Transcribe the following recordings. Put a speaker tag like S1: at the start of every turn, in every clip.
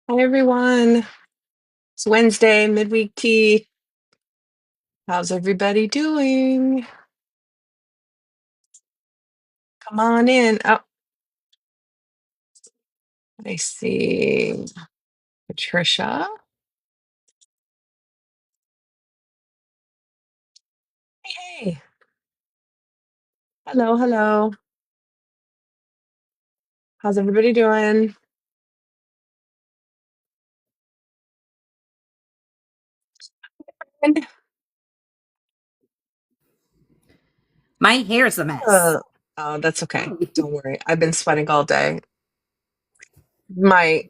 S1: Hi, everyone. It's Wednesday, midweek tea. How's everybody doing? Come on in. Oh, I see Patricia. Hey, hey. Hello, hello. How's everybody doing? And,
S2: My hair's a mess.
S1: oh, that's okay. Don't worry. I've been sweating all day. My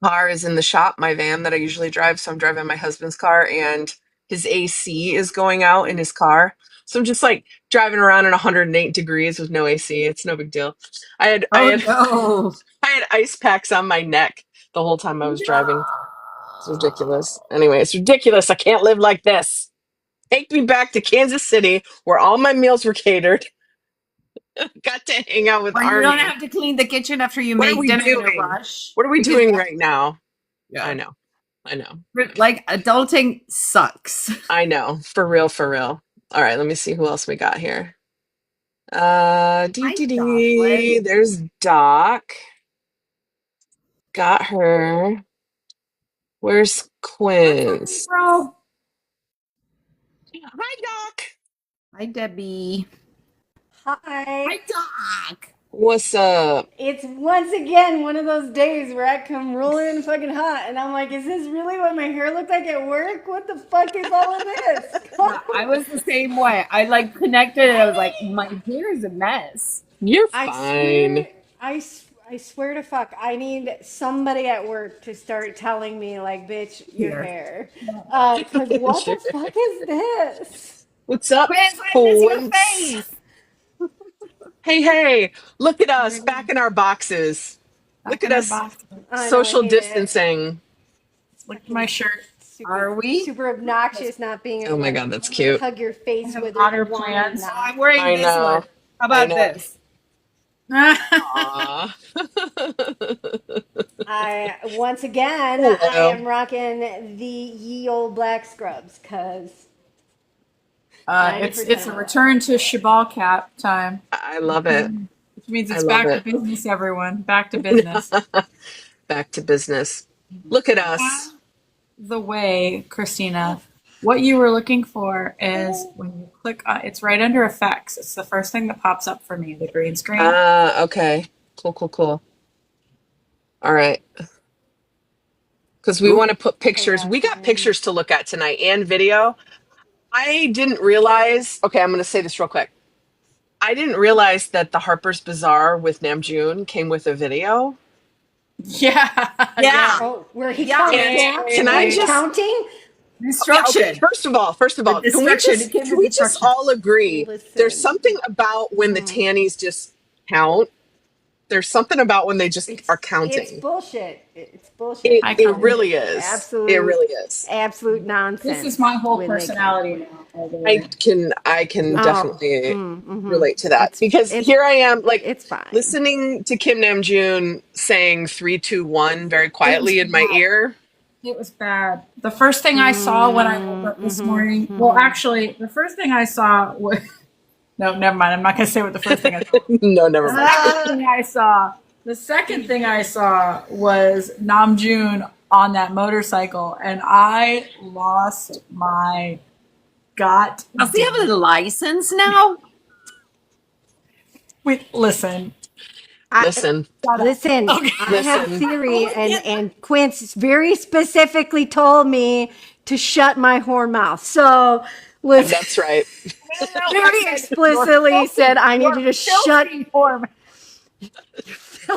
S1: car is in the shop, my van that I usually drive. So I'm driving my husband's car, and his AC is going out in his car. So I'm just like driving around in 108 degrees with no AC. It's no big deal. I had I
S2: Oh
S1: had
S2: no.
S1: I had ice packs on my neck the whole time I was driving. It's ridiculous. Anyway, it's ridiculous. I can't live like this. Take me back to Kansas City where all my meals were catered. Got to hang out with
S2: Or you don't
S1: Army.
S2: have to clean the kitchen after you
S1: What are
S2: make
S1: we
S2: dinner in a
S1: doing?
S2: rush.
S1: What are we
S2: Because
S1: doing right now? I
S2: yeah.
S1: know. I know.
S2: Like adulting sucks.
S1: I know. For real, for real. All right, let me see who else we got here.
S2: Hi, Jocelyn.
S1: There's Doc. Got her. Where's
S2: What's happening,
S1: Quince?
S2: bro?
S1: Hi, Doc.
S2: Hi, Debbie.
S3: Hi.
S2: Hi, Doc.
S1: What's up?
S3: It's once again one of those days where I come rolling in fucking hot and I'm like, is this really what my hair looked like at work? What the fuck is all of this?
S2: Yeah, I was the same way. I like connected and I was like, my hair is a mess.
S1: You're
S3: I
S1: fine.
S3: swear, I swear to fuck, I need somebody at work to start telling me, like, bitch, your
S2: Here.
S3: hair. Cause what
S1: Sure.
S3: the fuck is this?
S1: What's up,
S2: Quince, I miss your
S1: Quince?
S2: face.
S1: Hey, hey, look at us
S2: Back
S1: back in our boxes. Look at
S2: in our
S1: us
S2: box.
S3: I know, I
S1: social
S3: hate it.
S1: distancing.
S2: Look at my
S3: Fucking
S2: shirt.
S3: super,
S2: Are we?
S3: super obnoxious not being
S1: Oh
S3: able
S1: my
S3: to
S1: God, that's cute.
S3: hug your
S2: I
S3: face
S2: have
S3: with it
S2: otter
S3: one and
S2: plans. So
S3: not.
S2: I'm wearing
S1: I
S2: this
S1: know.
S2: one. How
S1: I
S2: about
S1: know.
S2: this?
S1: Aw.
S3: I once again I
S1: Hello.
S3: am rocking the ye old black scrubs because
S2: It's
S3: 90%
S2: it's
S3: of
S2: a
S3: them.
S2: return to Shabal cap time,
S1: I love it.
S2: which means
S1: I
S2: it's
S1: love
S2: back to
S1: it.
S2: business, everyone. Back to business.
S1: Back to business. Look at us.
S2: By the way, Christina, what you were looking for is when you click on it's right under effects. It's the first thing that pops up for me, the green screen.
S1: Okay. Cool, cool, cool. All right. Because we want
S2: Oop.
S1: to put pictures.
S3: Chaos
S1: We got
S3: time.
S1: pictures to look at tonight and video. I didn't realize. Okay, I'm going to say this real quick. I didn't realize that the Harper's Bazaar with Namjoon came with a video.
S2: Yeah, Yeah.
S1: Yeah.
S3: Oh, where he
S2: Yeah.
S3: counts
S1: And
S3: down,
S1: can
S3: where
S1: I
S3: he's
S2: Yay.
S1: just
S3: counting.
S1: yeah, okay,
S2: Destruction.
S1: first of
S2: The
S1: all,
S2: destruction. It came
S1: can
S2: with
S1: we just
S2: destruction.
S1: all agree there's something
S3: Listen,
S1: about when the tannies just count. There's something about when they just are
S3: it's
S1: counting.
S3: bullshit. It's bullshit.
S1: It
S2: I
S1: it
S2: call it.
S1: really is. It
S3: Absolute,
S1: really is.
S3: absolute
S2: This is
S3: nonsense
S2: my whole
S3: when they count.
S2: personality now, by the way.
S1: I can
S3: Oh,
S1: definitely
S3: mm-hmm.
S1: relate to that
S3: It's
S1: because
S3: it's
S1: here I am like
S3: it's fine.
S1: listening to Kim Namjoon saying 3, 2, 1 very
S2: It was
S1: quietly in my
S2: bad.
S1: ear.
S2: It was bad. The first thing I saw when I woke up this
S3: Mm-hmm,
S2: morning, well,
S3: mm-hmm.
S2: actually, the first thing I saw was no, never mind. I'm not going to say what the first thing I saw.
S1: No, never
S2: The
S1: mind.
S2: second thing I saw, the second thing I saw was Namjoon on that motorcycle, and I lost my got.
S4: Does he have a license now?
S2: Wait, listen,
S3: I
S1: Listen,
S2: shut up.
S3: listen.
S2: Okay,
S3: I have
S1: listen.
S3: theory,
S2: I
S3: and
S2: can't.
S3: and Quince very specifically told me to shut my horn mouth. So listen,
S1: That's right.
S2: No, no, no. I
S3: very
S2: said you're
S3: explicitly said
S2: filthy.
S3: I need you
S2: You're
S3: to shut
S2: filthy, Norm.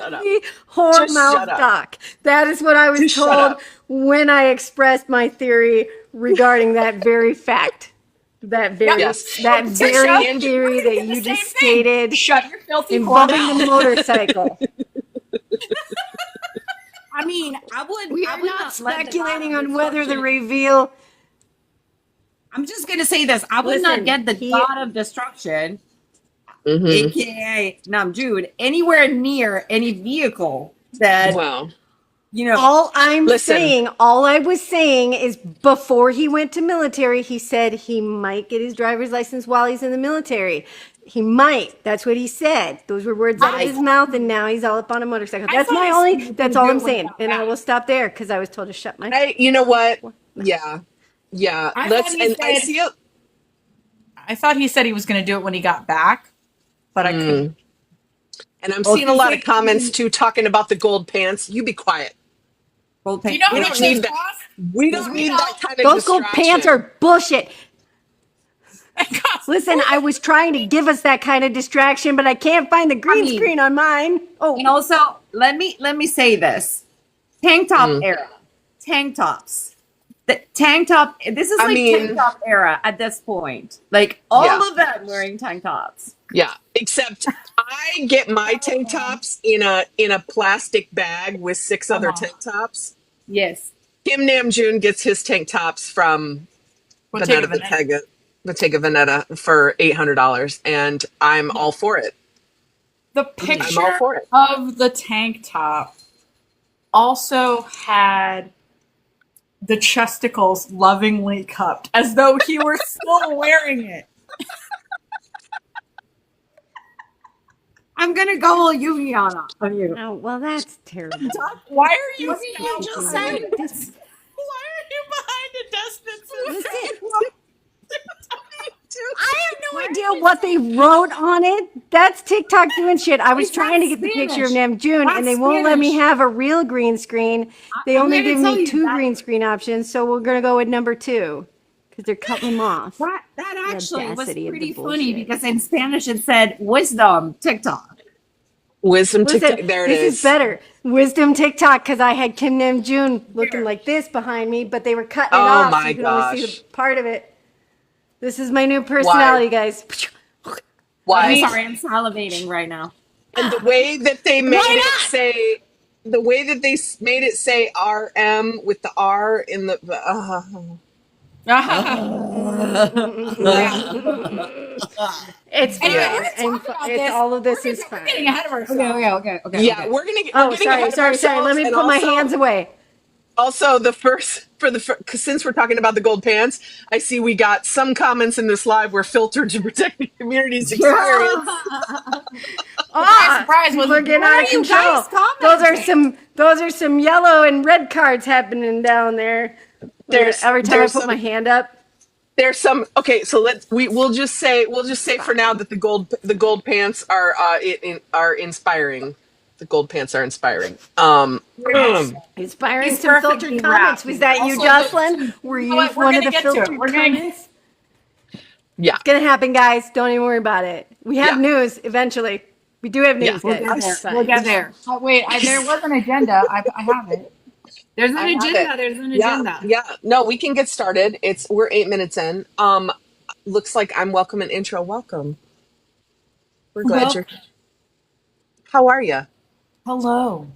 S1: Shut up.
S3: filthy horn
S1: Just shut
S3: mouth
S1: up.
S3: duck. That is what I was
S1: Just shut
S3: told
S1: up.
S3: when I expressed my theory regarding that very fact. That
S2: Yep.
S3: very
S1: Yes.
S3: that
S2: Patricia,
S3: very
S1: And
S3: theory
S2: we're gonna
S3: that
S2: do the
S3: you
S2: same
S3: just
S2: thing.
S3: stated
S2: Shut your filthy whore
S3: involving the
S2: mouth.
S3: motorcycle.
S4: I mean,
S3: We
S4: I
S3: are
S4: would
S3: not
S4: not let the god
S3: speculating
S4: of
S3: on whether the
S4: destruction.
S3: reveal.
S4: I'm just gonna say this. I would not
S3: Listen,
S4: get the
S3: he.
S4: god of destruction,
S1: mm-hmm.
S4: aka Namjoon, anywhere near any vehicle that
S1: Well,
S4: You know,
S3: All I was saying is before he went to military, he said he might get his driver's license while he's in the military. He might. That's what he said. Those were words out of his mouth, and now he's all up on a motorcycle.
S2: I
S3: That's
S2: thought
S3: my
S2: he
S3: only.
S2: said he was
S3: That's
S2: gonna
S3: all
S2: do
S3: I'm
S2: it when he
S3: saying,
S2: got
S3: and I
S2: back.
S3: will stop there because I was told to shut my.
S1: You know what? Yeah.
S2: I
S1: Let's.
S2: thought he
S1: And I
S2: said-
S1: see it.
S2: I thought he said he was going to do it when he got back, but I couldn't.
S1: And I'm
S4: Well,
S1: seeing a
S4: he
S1: lot
S4: said
S1: of comments too talking about the gold pants. You be quiet.
S4: gold
S2: Do you
S4: paint.
S2: know
S1: We
S2: how
S1: don't
S2: much
S1: need
S2: those
S1: that.
S2: cost?
S1: We don't need that kind of
S3: Those gold pants are bullshit.
S2: It costs-
S3: Listen, I was trying to give us that kind of distraction, but I can't find the green screen on mine. Oh,
S4: And also, let me say this: tank top era, tank tops. The tank top. This is tank top era at this point. Like all of them wearing tank tops.
S1: Yeah, except I get my tank tops in a plastic bag with 6 other tank tops.
S4: Yes.
S1: Kim Namjoon gets his tank tops from
S2: Bottega
S1: Bottega Veneta for $800, and I'm all for it.
S2: The
S1: I'm all
S2: picture
S1: for it.
S2: of the tank top also had the chesticles lovingly cupped as though he were still wearing it.
S4: I'm gonna go all Yuliana on you.
S3: oh, well, that's terrible.
S2: Why are you
S4: What did you just say?
S2: Why are you behind a distance?
S3: Listen, I have no idea what they wrote on it. That's TikTok doing shit. I was
S4: It's
S3: trying to
S4: not
S3: get the picture of
S4: Spanish.
S3: Namjoon, and they
S4: Not
S3: won't let me
S4: Spanish.
S3: have a real green screen. They
S4: I'm
S3: only
S4: gonna
S3: give
S4: tell
S3: me
S4: you
S3: 2
S4: that-
S3: green screen options, so we're gonna go with number 2 because they're cutting them off.
S4: That actually was
S3: audacity of the
S4: pretty funny
S3: bullshit.
S4: because in Spanish it said wisdom TikTok.
S1: Wisdom
S3: Listen,
S1: TikTok. There it
S3: this
S1: is.
S3: is better. Wisdom TikTok because I had Kim Namjoon looking like this behind me, but they were cutting it
S1: Oh
S3: off, so
S1: my
S3: you can only see
S1: gosh.
S3: the part of it. This is my new personality, guys.
S1: Why?
S4: I'm sorry, I'm salivating right now.
S1: And the way that they made
S3: Why
S1: it
S3: not?
S1: say, the way that they made it say RM with the R in the.
S3: It's fine.
S2: Anyway, we're
S3: And
S2: talking about
S3: it's
S2: this.
S3: all of this is
S2: We're getting
S3: fine.
S2: ahead of ourselves.
S4: Okay.
S1: Yeah, we're getting
S3: Oh,
S1: ahead
S3: sorry.
S1: of ourselves.
S3: Let me
S1: and
S3: put my
S1: also-
S3: hands away.
S1: Also, because since we're talking about the gold pants, I see we got some comments in this live were filtered to protect the community's experience.
S2: Surprise,
S3: People are getting out of control. Those are some yellow and red cards happening down there. Every time I put my hand up.
S1: There's some okay, so we'll just say for now that the gold pants are inspiring. The gold pants are inspiring.
S3: Inspiring
S4: He's
S3: some filtered
S4: perfectly
S3: comments.
S4: wrapped.
S3: Was that you,
S2: Also,
S3: Jocelyn? Were you
S2: what? We're
S3: one of
S2: gonna
S3: the
S2: get to it.
S3: filtered
S2: We're gonna-
S3: comments?
S1: Yeah.
S3: It's gonna happen, guys. Don't even worry about it. We have news eventually. We do have news,
S1: Yeah.
S3: guys.
S4: We'll get there.
S2: Oh, wait, there was an agenda. I have it.
S4: There's an
S1: I have
S4: agenda.
S1: it.
S4: There's an
S1: Yeah,
S4: agenda.
S1: yeah. No, we can get started. We're 8 minutes in. Looks like I'm welcome and intro. Welcome. We're glad you're. How are you?
S2: Hello.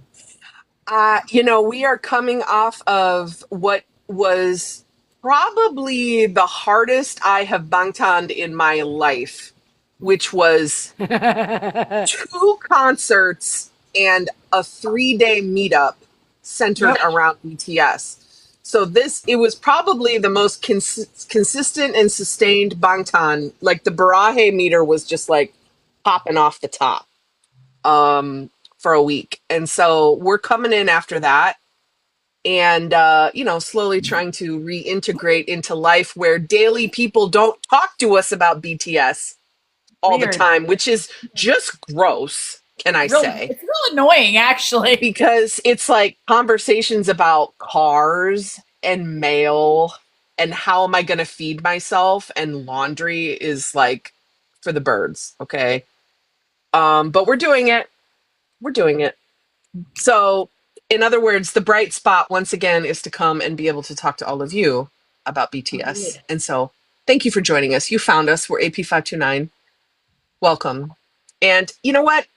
S1: We are coming off of what was probably the hardest I have bangtaned in my life, which was 2 concerts and a 3-day meetup centered around BTS. So it was probably the most consistent and sustained bangtan. Like the Barahe meter was just like popping off the top for a week. And so we're coming in after that and, slowly trying to reintegrate into life where daily people don't talk to us about BTS all the time, which is just gross, can I say?
S2: It's real annoying, actually.
S1: Because it's like conversations about cars and mail and how am I going to feed myself, and laundry is like for the birds, okay? But we're doing it. We're doing it. So, in other words, the bright spot once again is to come and be able to talk to all of you about BTS. And so, thank you for joining us. You found us. We're AP529. Welcome. And you know what?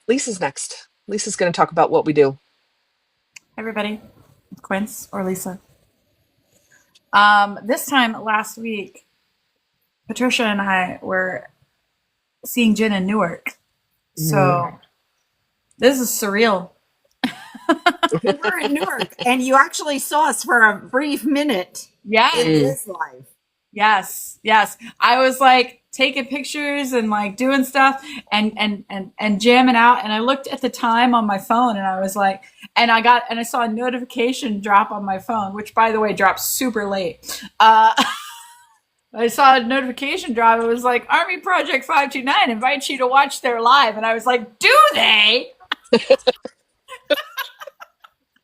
S1: Lisa's next. Lisa's going to talk about what we do.
S2: Everybody, Quince or Lisa. This time last week, Patricia and I were seeing Jen in Newark. So this is surreal.
S4: We were in Newark, and you actually saw us for a brief minute in
S2: Yes.
S4: this life.
S2: Yes. Yes. I was like taking pictures and like doing stuff and jamming out. And I looked at the time on my phone and I was like, and I saw a notification drop on my phone, which by the way, dropped super late. I saw a notification drop. It was like, Army Project 529 invites you to watch their live. And I was like, do they?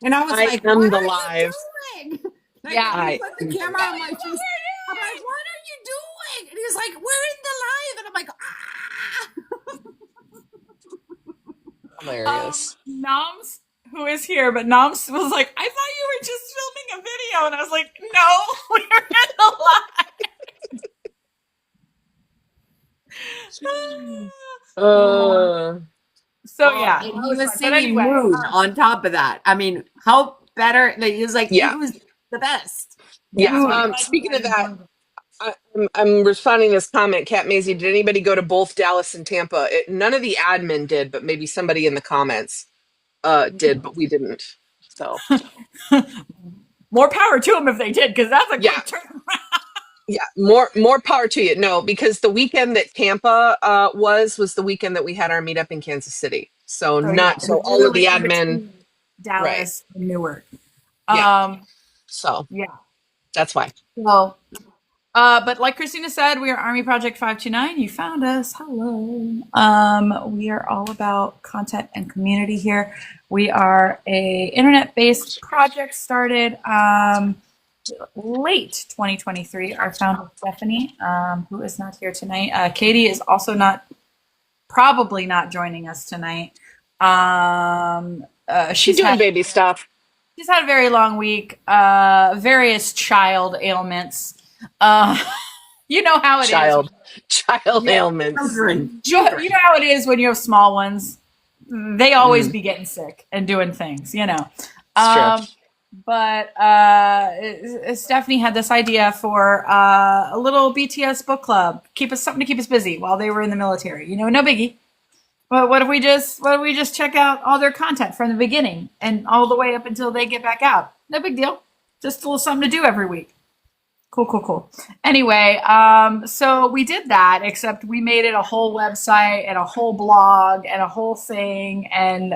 S4: And I was
S1: I
S4: like,
S1: am
S4: what
S1: the
S4: are
S1: live.
S4: you doing? Like,
S2: Yeah.
S4: he put the camera on my face. I'm like, what are you doing? And he's like, we're in the live. And I'm like, ah.
S1: Hilarious.
S2: Noms, who is here, but Noms was like, I thought you were just filming a video. And I was like, no, we're in the live. So yeah,
S4: And he was singing Mood on top of that. I mean, how better? Like, he was like,
S1: Yeah.
S4: it was the best.
S1: Yeah. Speaking of that, I'm responding to this comment, Cat Maisie. Did anybody go to both Dallas and Tampa? None of the admin did, but maybe somebody in the comments did, but we didn't. So
S2: more power to them if they did, because that's a quick turnaround.
S1: Yeah, more power to you. No, because the weekend that Tampa was the weekend that we had our meetup in Kansas City. So all of the admin,
S2: Dallas and Newark.
S1: Yeah. So
S2: yeah,
S1: that's why.
S2: Well, but like Christina said, we are Army Project 529. You found us. Hello. We are all about content and community here. We are a internet-based project started late 2023. Our founder Stephanie, who is not here tonight. Katie is also probably not joining us tonight.
S1: She's doing baby stuff.
S2: She's had a very long week. Various child ailments. You know how it is.
S1: Child ailments.
S2: You know how it is when you have small ones. They always be getting sick and doing things, you know.
S1: It's true.
S2: But Stephanie had this idea for a little BTS book club, something to keep us busy while they were in the military. You know, no biggie. But what if we just check out all their content from the beginning and all the way up until they get back out? No big deal. Just a little something to do every week. Cool. Anyway, so we did that, except we made it a whole website and a whole blog and a whole thing and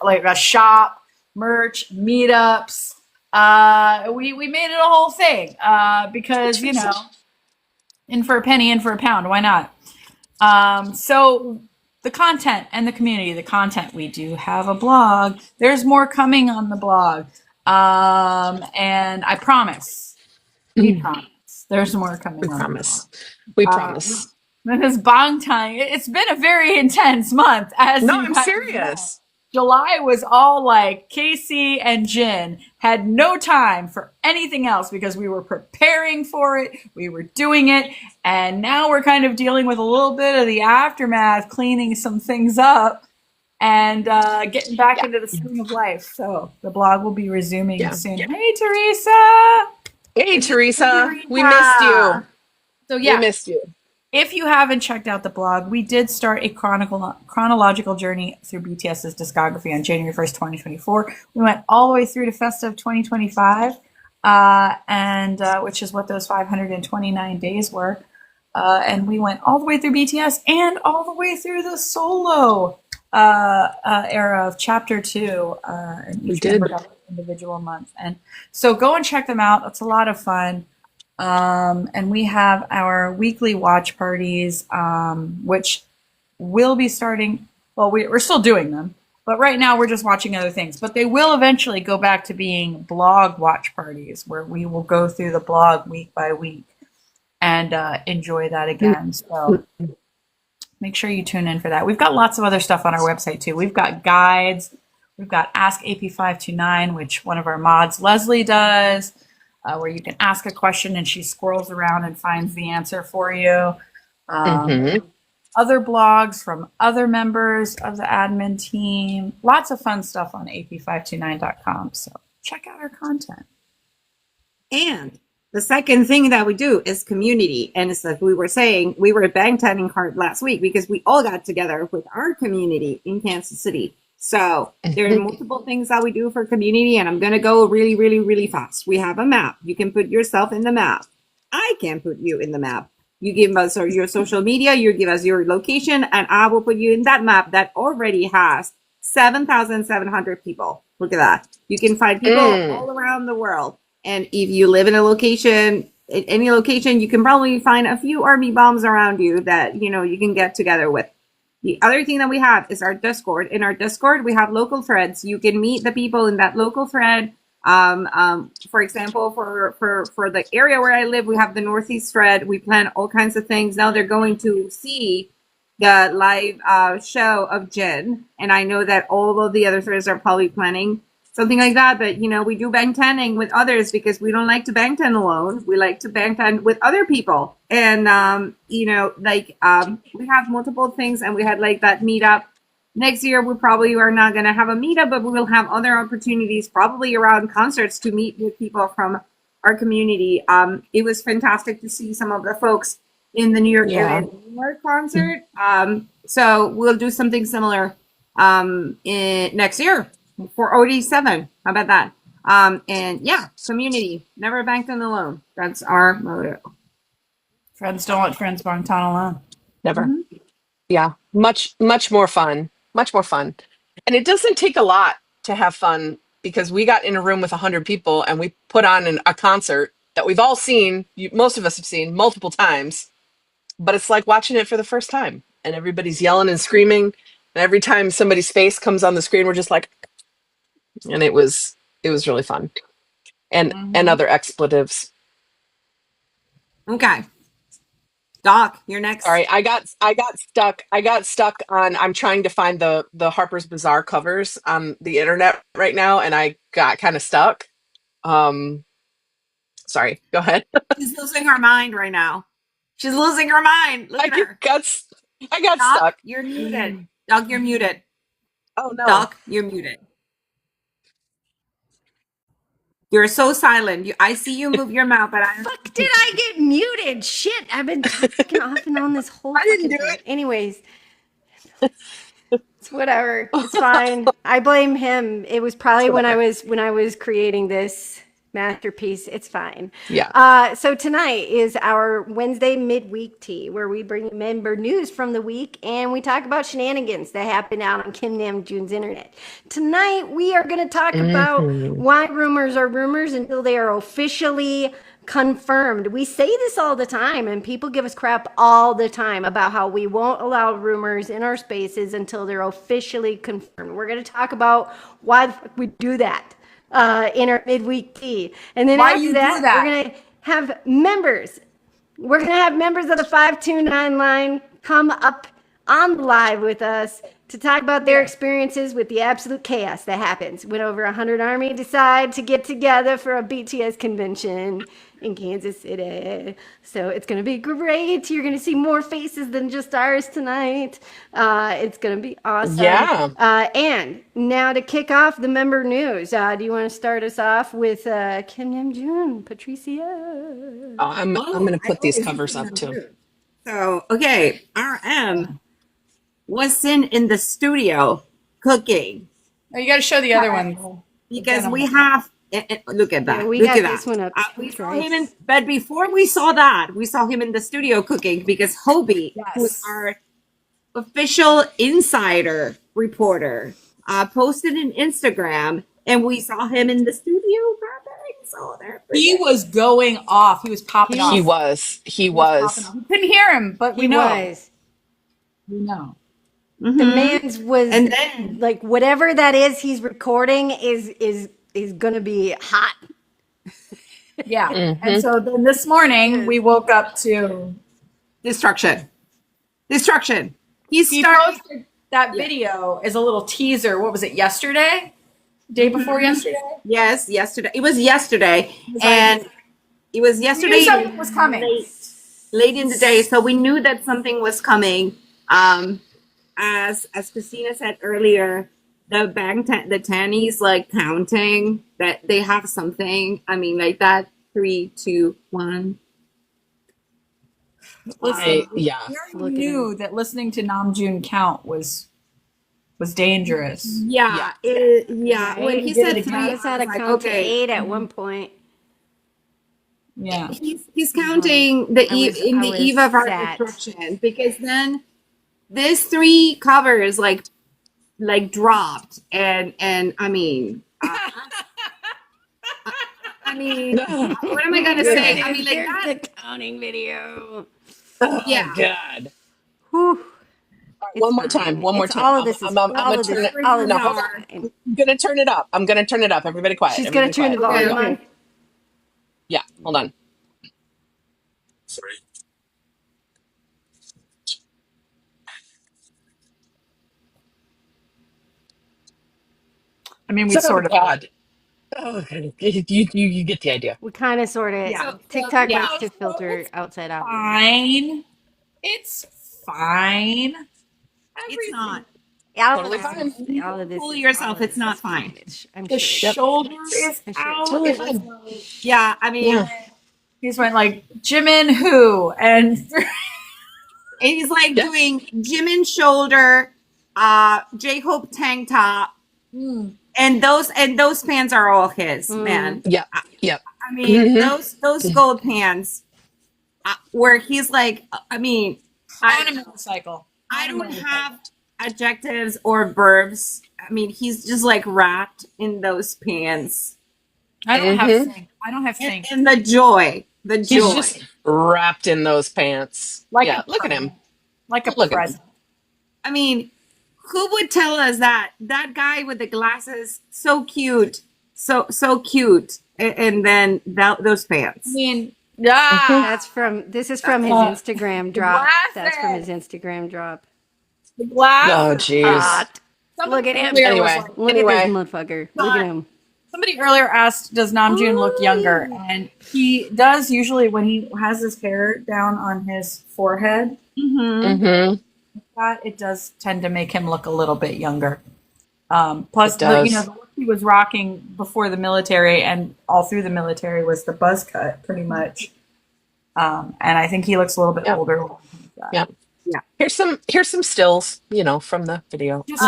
S2: like a shop. Merch, meetups. We made it a whole thing because, you know, in for a penny, in for a pound. Why not? So the content and the community, we do have a blog. There's more coming on the blog. And I promise, we promise, there's more coming on the blog.
S1: We promise.
S2: Then this bong time, it's been a very intense month.
S1: I'm serious.
S2: July was all like Casey and Jen had no time for anything else because we were preparing for it. We were doing it. And now we're kind of dealing with a little bit of the aftermath, cleaning some things up and getting back into the swing of life. So the blog will be resuming soon. Yeah. Hey, Teresa.
S1: Hey, Teresa. We missed you.
S2: So yeah.
S1: We missed you.
S2: If you haven't checked out the blog, we did start a chronological journey through BTS's discography on January 1st, 2024. We went all the way through to Festive 2025, and which is what those 529 days were. And we went all the way through BTS and all the way through the solo era of Chapter 2. And each member got an individual month. And so go and check them out. It's a lot of fun. And we have our weekly watch parties, which will be starting. Well, we're still doing them, but right now we're just watching other things. But they will eventually go back to being blog watch parties, where we will go through the blog week by week and enjoy that again. So make sure you tune in for that. We've got lots of other stuff on our website too. We've got guides. We've got Ask AP529, which one of our mods, Leslie, does. Where you can ask a question and she scrolls around and finds the answer for you. Other blogs from other members of the admin team. Lots of fun stuff on ap529.com. So check out our content.
S4: And the second thing that we do is community. And it's like we were saying, we were at Bangtanning Heart last week because we all got together with our community in Kansas City. So there are multiple things that we do for community, and I'm going to go really, really, really fast. We have a map. You can put yourself in the map. I can put you in the map. You give us your social media, you give us your location, and I will put you in that map that already has 7,700 people. Look at that. You can find people all around the world. And if you live in a location, in any location, you can probably find a few army bombs around you that, you know, you can get together with. The other thing that we have is our Discord. In our Discord, we have local threads. You can meet the people in that local thread. For example, for the area where I live, we have the Northeast thread. We plan all kinds of things. Now they're going to see the live show of Jin, and I know that all of the other threads are probably planning something like that. But you know, we do bangtaning with others because we don't like to bangtan alone. We like to bangtan with other people, and you know, like we have multiple things, and we had like that meetup. Next year, we probably are not going to have a meetup, but we will have other opportunities, probably around concerts, to meet with people from our community. It was fantastic to see some of the folks in the New York area New York concert. So we'll do something similar in next year for OD7. How about that? And yeah, community, never banked alone. That's our motto.
S2: Friends don't let friends bangtan alone.
S1: Never. Yeah. Much more fun. Much more fun. And it doesn't take a lot to have fun, because we got in a room with 100 people and we put on a concert that we've all seen, most of us have seen multiple times, but it's like watching it for the first time, and everybody's yelling and screaming. And every time somebody's face comes on the screen, we're just like, and it was really fun. And other expletives.
S4: Okay. Doc, you're next.
S1: Sorry, I got stuck on, I'm trying to find the Harper's Bazaar covers on the internet right now, and I got kind of stuck. Sorry, go ahead.
S4: She's losing her mind right now. She's losing her mind. Look at her.
S1: I got
S4: Doc,
S1: stuck.
S4: you're muted. Doc, you're muted.
S1: Oh no.
S4: Doc, you're muted. You're so silent. I see you move your mouth, but I
S3: Fuck, did I get muted? Shit, I've been talking off and on this whole
S1: didn't
S3: fucking
S1: do
S3: thing.
S1: it.
S3: Anyways, it's whatever. It's fine. I blame him. It was probably when I was creating this masterpiece. It's fine.
S1: Yeah.
S3: So tonight is our Wednesday midweek tea, where we bring member news from the week and we talk about shenanigans that happened out on Kim Namjoon's internet. Tonight we are going to talk about why rumors are rumors until they are officially confirmed. We say this all the time, and people give us crap all the time about how we won't allow rumors in our spaces until they're officially confirmed. We're going to talk about why the fuck we do that in our midweek tea. And then after that, we're going to have members. We're going to have members of the 529 line come up on live with us to talk about their experiences with the absolute chaos that happens when over 100 Army decide to get together for a BTS convention in Kansas City. So it's going to be great. You're going to see more faces than just ours tonight. It's going to be awesome.
S1: Yeah.
S3: And now to kick off the member news, do you want to start us off with Kim Namjoon, Patricia?
S1: I'm going to put these covers up too.
S4: So, okay, RM was in the studio cooking.
S2: Oh, you got to show the other one.
S4: Because we have, look at that.
S3: Yeah, we
S4: look
S3: got
S4: at
S3: this
S4: that.
S3: one up.
S4: We saw him but before we saw that, we saw him in the studio cooking because Hobie, who is our official insider reporter, posted an Instagram, and we saw him in the studio. So
S2: he was going off. He was popping off.
S1: He was.
S2: We couldn't hear him, but we know. We know.
S3: The man's was, and then like whatever that is he's recording is gonna be hot.
S2: Yeah. And so then this morning we woke up to
S4: destruction.
S2: He posted that video as a little teaser. What was it, yesterday? Day before yesterday?
S4: Yes, yesterday. It was yesterday. It was yesterday.
S2: We knew something was coming.
S4: Late in the day. So we knew that something was coming. As Christina said earlier, the Tannies like counting that they have something. I mean, like that 3, 2, 1.
S2: Listen, we already knew that listening to Namjoon count was was dangerous.
S4: Yeah. When he said 3,
S3: I was at a
S4: like,
S3: count to
S4: okay.
S3: 8 at one point.
S2: Yeah.
S4: He's counting the
S3: I was
S4: eve of our
S3: sad.
S4: destruction, because then this 3 covers like dropped, and I mean, what am I gonna say? I mean, like
S3: Here's
S4: that.
S3: the counting video.
S4: Yeah.
S1: God.
S3: Whew. It's
S1: One more
S3: fine.
S1: time. One more
S3: It's-
S1: time.
S3: All of this is
S1: I'm
S3: all
S1: gonna
S3: of
S1: turn
S3: this.
S1: it.
S3: All of
S1: No,
S3: this
S1: hold
S3: is
S1: on.
S3: fine.
S1: I'm gonna turn it up. I'm gonna turn it up. Everybody quiet.
S3: She's gonna
S1: Everybody
S3: turn the
S1: quiet.
S3: volume on.
S1: Yeah. Hold on.
S2: I mean, we
S1: So,
S2: sort of.
S1: God. Oh, you get the idea.
S3: We kind of sort of.
S2: Yeah.
S3: TikTok
S4: Yeah.
S3: likes to filter outside out.
S2: Fine. It's fine.
S4: It's not.
S1: Totally fine.
S3: All of this.
S4: Fool
S3: is-
S4: yourself,
S3: all of
S4: it's
S3: this
S4: not
S3: is
S4: fine.
S3: I'm
S2: The
S3: sure.
S2: shoulder is
S3: I'm sure.
S2: out.
S1: Totally
S2: It was
S1: fine.
S2: like-
S4: Yeah, I mean,
S1: Yeah.
S2: he's went like Jimin who and
S4: he's like
S1: Yeah.
S4: doing Jimin shoulder, J-Hope tank top, and those pants are all his, man.
S1: Yep. Yep.
S4: I mean,
S1: Mhm.
S4: those gold pants, where he's like, I mean,
S2: on a motorcycle.
S4: I don't have adjectives or verbs. I mean, he's just like wrapped in those pants,
S2: I don't have thing. I don't have
S4: and,
S2: thing.
S4: and the joy.
S1: He's just wrapped in those pants.
S2: Like
S1: Yeah.
S2: a
S1: Look at him.
S2: Like a
S1: Look at him.
S2: present.
S4: I mean, who would tell us that guy with the glasses, so cute, so cute, and then those pants?
S2: I mean, yeah.
S3: This is from his Instagram drop.
S2: Laugh
S3: That's from
S2: it.
S3: his Instagram drop.
S2: The glass.
S1: Oh, jeez.
S3: Look at him.
S2: Earlier was
S1: Anyway.
S2: like-
S3: Look at this motherfucker. Look at him.
S2: Somebody earlier asked, does Namjoon look younger? And he does usually when he has his hair down on his forehead.
S1: Mm-hmm.
S2: That it does tend to make him look a little bit younger. Plus,
S1: It does.
S2: the look he was rocking before the military and all through the military was the buzz cut, pretty much. And I think he looks a little bit
S1: Yep.
S2: older.
S1: Yep.
S4: Yeah.
S1: Here's some stills, from the video.
S2: Just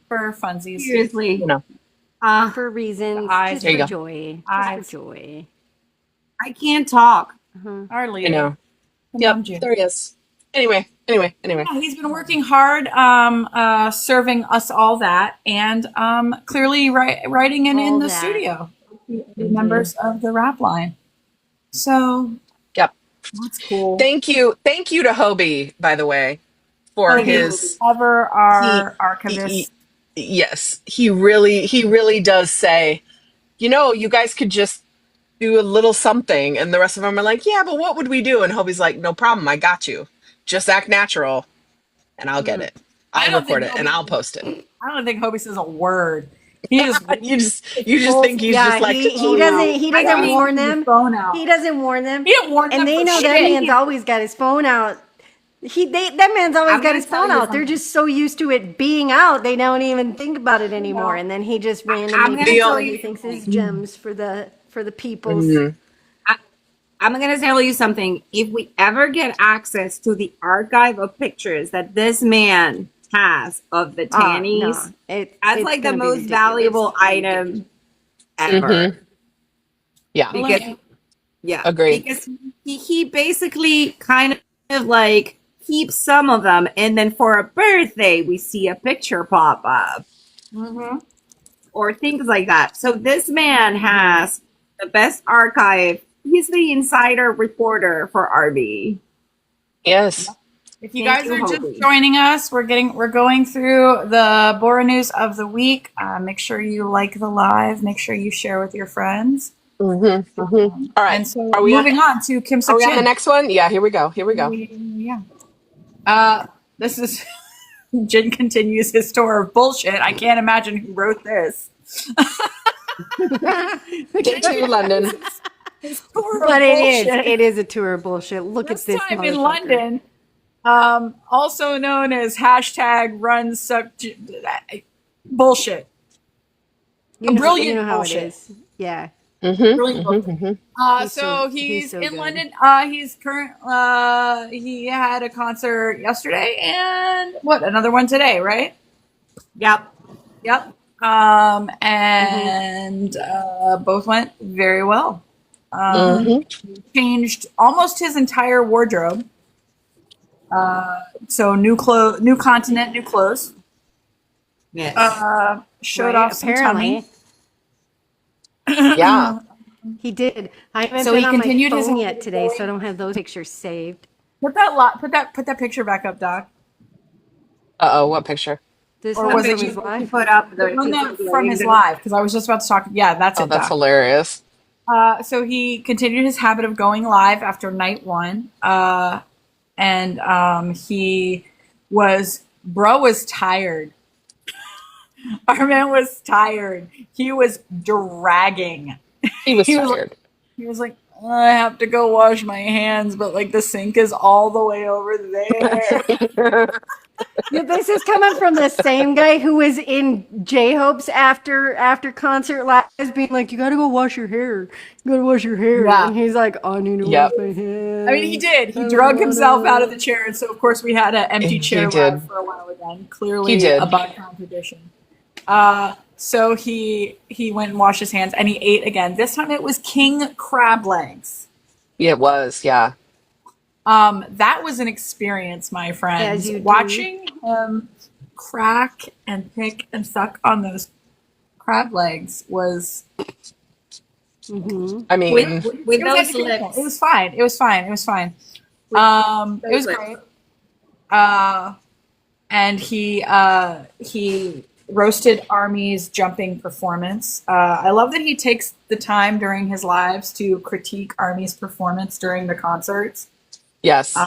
S2: for funsies.
S4: Seriously,
S3: For reasons.
S2: eyes.
S3: Just
S1: There you
S3: for
S1: go.
S3: joy.
S2: Eyes.
S3: Just for joy.
S4: I can't talk.
S2: Our
S1: I
S2: leader.
S1: know. Yep.
S2: Namjoon.
S1: There he is. Anyway.
S2: Yeah, he's been working hard, serving us all that, and clearly writing and in
S3: All
S2: the
S3: that.
S2: studio. The members of the rap line. So
S1: Yep.
S2: that's cool.
S1: Thank you to Hobie, by the way, for his.
S2: Ever our archivist.
S1: Yes, he really does say, you guys could just do a little something, and the rest of them are like, yeah, but what would we do? And Hobie's like, no problem, I got you. Just act natural, and I'll get it.
S2: I
S1: I'll
S2: don't
S1: record
S2: think
S1: it, and
S2: Hobie-
S1: I'll post it.
S2: I don't think Hobie says a word. He just
S1: You just think he's
S3: Yeah,
S1: just like,
S3: he doesn't warn them.
S2: phone out.
S3: He doesn't warn them.
S2: He didn't warn them
S3: And they
S2: for
S3: know that
S2: shit.
S3: man's always got his phone out. That man's always
S4: I'm
S3: got
S4: gonna
S3: his
S4: tell
S3: phone
S4: you
S3: out. They're just so used to it being out, they don't even think about it anymore. And then he just randomly
S4: gonna
S3: puts
S4: tell
S3: what
S4: you-
S3: he thinks is gems for the peoples.
S4: I'm gonna tell you something. If we ever get access to the archive of pictures that this man has of the tannies,
S3: No,
S4: that's
S3: it's
S4: like the
S3: gonna be
S4: most
S3: ridiculous.
S4: valuable item ever.
S1: Mhm. Yeah.
S4: Because, yeah,
S1: Agreed.
S4: because he basically kind of like keeps some of them, and then for a birthday we see a picture pop up, or things like that. So this man has the best archive. He's the insider reporter for RB.
S1: Yes.
S2: If you
S4: Thank
S2: guys
S4: you,
S2: are just
S4: Hobie.
S2: joining us, we're going through the Bora news of the week. Make sure you like the live. Make sure you share with your friends.
S1: All right.
S2: And so
S1: Are we
S2: moving on to Kim
S1: Are
S2: Suk
S1: we on the
S2: Jin.
S1: next one? Yeah. Here we go.
S2: Yeah. This is Jin continues his tour of bullshit. I can't imagine who wrote this.
S1: Get to London.
S2: Tour of
S3: But
S2: bullshit.
S3: it is a tour of bullshit. Look
S2: This
S3: at this
S2: time in
S3: motherfucker.
S2: London, also known as hashtag run suck bullshit.
S3: You know,
S2: brilliant
S3: you know how
S2: bullshit.
S3: it is. Yeah.
S2: Brilliant bullshit.
S3: He's
S2: So
S3: so-
S2: he's
S3: he's so
S2: in
S3: good.
S2: London. He had a concert yesterday and another one today, right? Yep. Yep. And both went very well. Changed almost his entire wardrobe. So new continent, new clothes.
S4: Yes.
S2: Showed off some tummy.
S1: Yeah.
S3: He did. I haven't
S2: So
S3: been
S2: he
S3: on my
S2: continued his
S3: phone
S2: whole
S3: yet today, so I don't have those pictures saved.
S2: Put that picture back up, Doc.
S1: Uh-oh, what picture?
S3: This
S2: Or
S3: one
S2: was
S3: from
S2: it
S3: his
S2: you
S3: life.
S4: Put up
S2: the one that from his live? Because I was just about to talk. Yeah, that's
S1: Oh,
S2: it,
S1: that's
S2: Doc.
S1: hilarious.
S2: So he continued his habit of going live after night one. And he was tired. Our man was tired. He was dragging.
S1: He was
S2: He was
S1: tired.
S2: He was like, I have to go wash my hands, but like the sink is all the way over there.
S3: Yeah, this is coming from the same guy who was in J-Hope's after concert lives, being like, "You gotta go wash your hair. You gotta wash your hair."
S2: Yeah.
S3: And he's like, "I need to
S1: Yep.
S3: wash my hands."
S2: I mean, he did. He
S3: I
S2: drug
S3: don't
S2: himself
S3: wanna-
S2: out of the chair, and so of course we had an empty
S1: He
S2: chair
S1: did.
S2: live for a while again.
S1: He
S2: Clearly
S1: did.
S2: a background tradition. So he went and washed his hands, and he ate again. This time it was king crab legs.
S1: Yeah, it was, yeah.
S2: That was an experience, my friends.
S3: As you do.
S2: Watching him crack and pick and suck on those crab legs was.
S1: I mean,
S4: with
S2: It was
S4: those
S2: educational.
S4: lips.
S2: It was fine. It was fine. It was fine. It was
S4: lips.
S2: great. And he roasted Army's jumping performance. I love that he takes the time during his lives to critique Army's performance during the concerts.
S1: yes.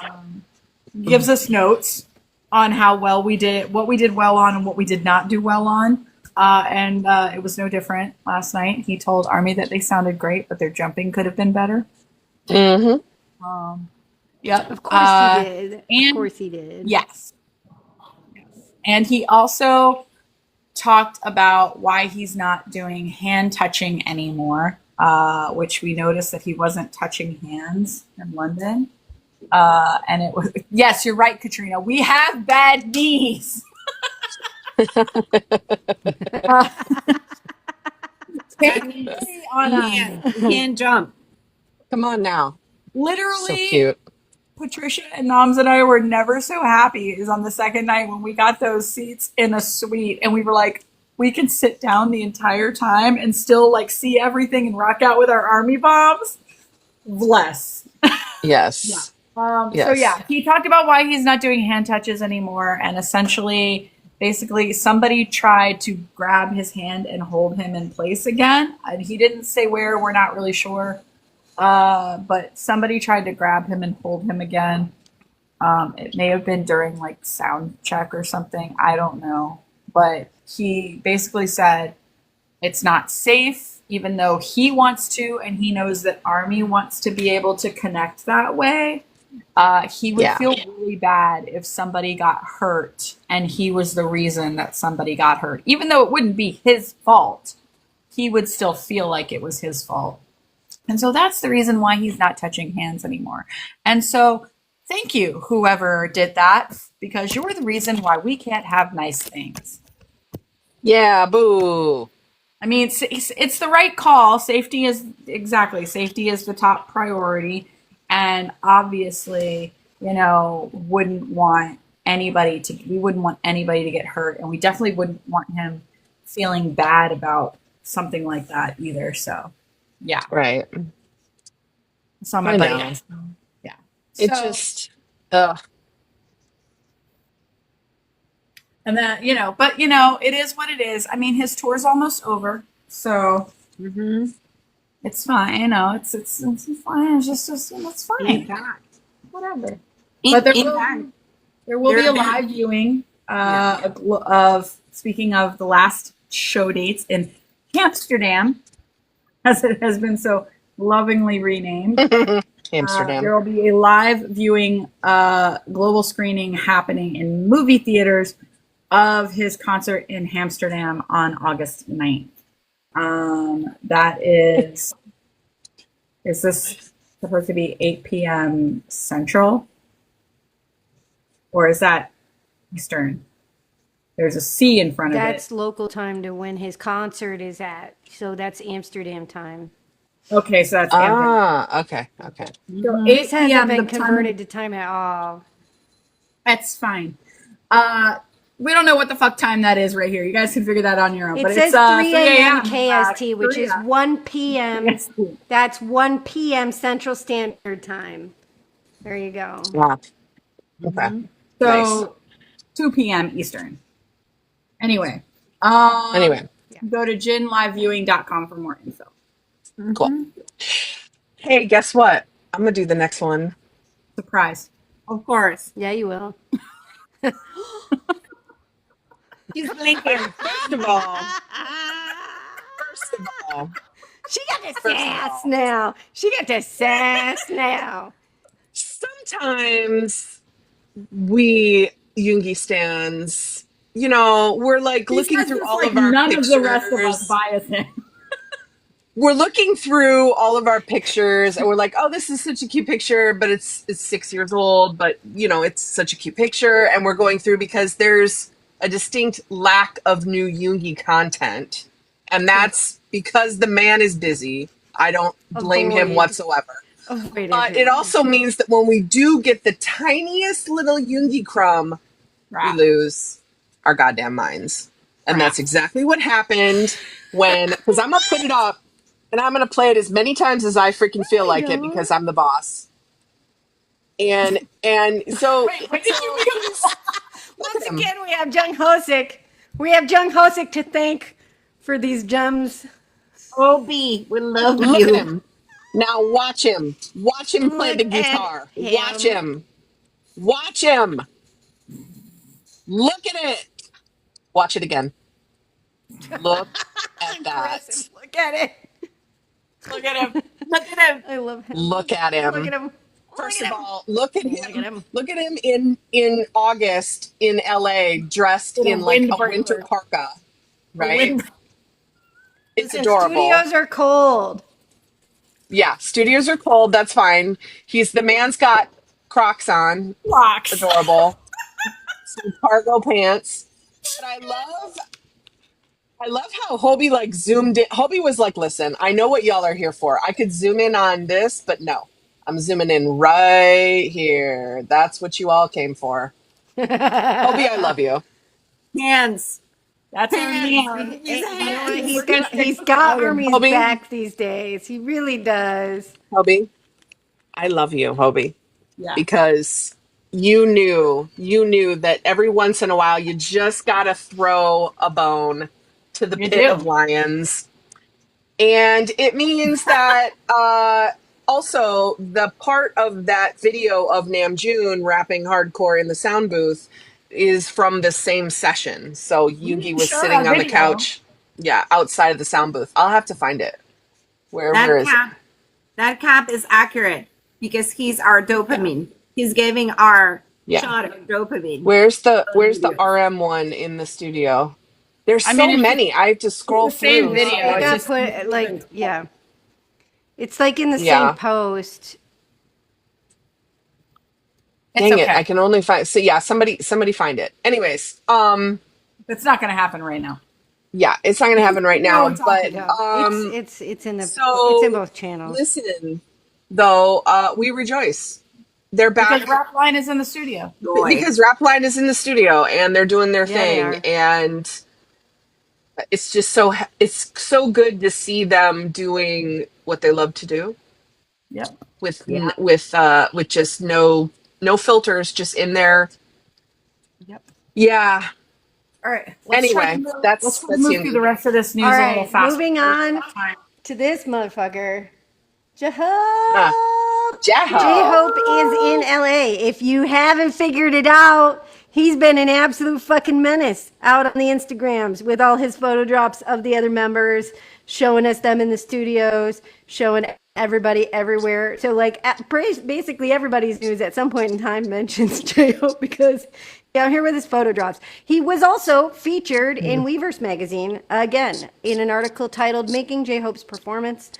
S2: Gives us notes on how well we did, what we did well on, and what we did not do well on. And it was no different last night. He told Army that they sounded great, but their jumping could have been better.
S1: Mm-hmm.
S2: Yep.
S3: Of course he did.
S2: and-
S3: Of course he did.
S2: Yes. And he also talked about why he's not doing hand touching anymore, which we noticed that he wasn't touching hands in London. And it was, yes, you're right, Katrina. We have bad knees. On
S4: Can't jump.
S1: Come on now. So
S2: literally,
S1: cute.
S2: Patricia and Noms and I were never so happy is on the second night when we got those seats in a suite and we were like, we can sit down the entire time and still like see everything and rock out with our Army bombs. Bless.
S1: Yes.
S2: So
S1: Yes.
S2: yeah, he talked about why he's not doing hand touches anymore, and essentially, basically, somebody tried to grab his hand and hold him in place again. And he didn't say where. We're not really sure, but somebody tried to grab him and hold him again. It may have been during like sound check or something. I don't know, but he basically said it's not safe, even though he wants to, and he knows that Army wants to be able to connect that way. He would feel really bad if somebody got hurt and he was the reason that somebody got hurt. Even though it wouldn't be his fault, he would still feel like it was his fault. And so that's the reason why he's not touching hands anymore. And so thank you, whoever did that, because you're the reason why we can't have nice things.
S1: Yeah, boo.
S2: I mean, it's the right call. Safety is the top priority. And obviously, we wouldn't want anybody to get hurt. And we definitely wouldn't want him feeling bad about something like that either. So, yeah.
S1: Right.
S2: So my
S1: I
S2: buddy.
S1: know.
S2: Yeah.
S1: It
S2: So-
S1: just, ugh.
S2: And that, but it is what it is. I mean, his tour's almost over. So it's fine. It's fine. It's just it's fine. Whatever. But there will be a live viewing of, speaking of the last show dates in Amsterdam, as it has been so lovingly renamed.
S1: Amsterdam.
S2: There will be a live viewing global screening happening in movie theaters of his concert in Amsterdam on August 9th. That is this supposed to be 8 p.m. Central? Or is that Eastern? There's a C in front of
S3: That's
S2: it.
S3: local time to when his concert is at. So that's Amsterdam time.
S2: Okay, so that's Amsterdam.
S1: Okay.
S2: So
S3: This
S2: 8
S3: hasn't
S2: p.m.
S3: been
S2: the time.
S3: converted to time at all.
S2: That's fine. We don't know what the fuck time that is right here. You guys can figure that on your own.
S3: It
S2: but
S3: says
S2: it's
S3: 3 a.m. KST, which is
S2: Korea.
S3: 1 p.m.
S2: KST.
S3: That's 1 p.m. Central Standard Time. There you go.
S1: Yeah. Okay.
S2: So 2 p.m. Eastern. Anyway. Go to jinliveviewing.com for more info.
S1: Cool. Hey, guess what? I'm gonna do the next one.
S2: Surprise.
S4: Of course.
S3: Yeah, you will.
S4: She's blinking.
S1: First of all,
S3: She got the sass now. She got the sass now.
S1: sometimes we Yoongi stans, we're like looking through all of our
S2: none
S1: pictures.
S2: of the rest of us bias him.
S1: We're looking through all of our pictures and we're like, oh, this is such a cute picture, but it's 6 years old, but it's such a cute picture. And we're going through because there's a distinct lack of new Yoongi content. And that's because the man is busy. I don't blame him whatsoever. But it also means that when we do get the tiniest little Yoongi crumb, we lose our goddamn minds. And that's exactly what happened because I'm going to put it up and I'm going to play it as many times as I freaking feel like it because I'm the boss. And so...
S3: Once again, we have Jung Hosik. We have Jung Hosik to thank for these gems.
S4: Obi, we love
S1: Look
S4: you.
S1: at him. Now watch him. Watch him play the guitar. Watch him. Watch him. Look at it. Watch it again. Look at that.
S3: Look at it.
S4: Look at him. Look at him.
S3: I love him.
S1: Look at him.
S3: Look at him.
S1: First of all, look at him. Look at him in August in LA dressed in like a winter parka. Right? It's adorable.
S3: Studios are cold.
S1: Yeah, studios are cold. That's fine. The man's got Crocs on.
S2: Crocs.
S1: Adorable. Some cargo pants. But I love how Hobie like zoomed in. Hobie was like, listen, I know what y'all are here for. I could zoom in on this, but no. I'm zooming in right here. That's what you all came for. Hobie, I love you.
S4: Hands.
S2: That's our man.
S3: He's got Army's back these days. He really does.
S1: Hobie, I love you, Hobie.
S2: Yeah.
S1: Because you knew that every once in a while you just gotta throw a bone to the pit of lions. And it means that also the part of that video of Namjoon rapping hardcore in the sound booth is from the same session. So Yoongi was sitting on the couch, outside of the sound booth. I'll have to find it. Where is it?
S4: That cap is accurate because he's our dopamine. He's giving our shot of dopamine.
S1: Where's the RM one in the studio? There's so many. I have to scroll through.
S2: Same video.
S3: I got put It's like in the same post.
S1: Dang it! I can only find. So somebody find it. Anyways,
S2: it's not going to happen right now.
S1: Yeah, it's not going to happen right now. But
S3: it's in it's in both channels.
S1: Listen, though, we rejoice. They're back
S2: because Rapline is in the studio.
S1: Because Rapline is in the studio and they're doing their thing, and it's just so good to see them doing what they love to do.
S2: Yep.
S1: With just no filters, just in there.
S2: Yep.
S1: Yeah.
S2: All right.
S1: Let's
S2: move through the rest of this news a little faster.
S3: Moving on to this motherfucker. J-Hope is in LA. If you haven't figured it out, he's been an absolute fucking menace out on the Instagrams with all his photo drops of the other members, showing us them in the studios, showing everybody everywhere. So basically everybody's news at some point in time mentions J-Hope because he out here with his photo drops. He was also featured in Weverse magazine, again, in an article titled Making J-Hope's Performance.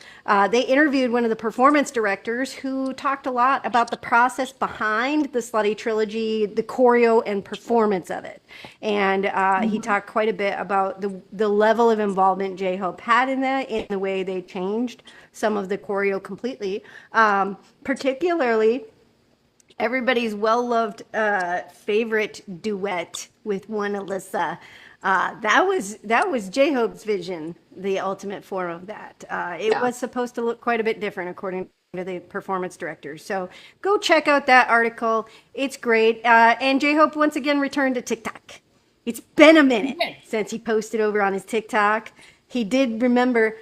S3: They interviewed one of the performance directors who talked a lot about the process behind the Slutty Trilogy, the choreo and performance of it. And he talked quite a bit about the level of involvement J-Hope had in that, in the way they changed some of the choreo completely. Particularly, everybody's well-loved favorite duet with one Alyssa. That was J-Hope's vision, the ultimate form of that. It was supposed to look quite a bit different, according to the performance director. So go check out that article. It's great. And J-Hope once again returned to TikTok. It's been a minute since he posted over on his TikTok. He did remember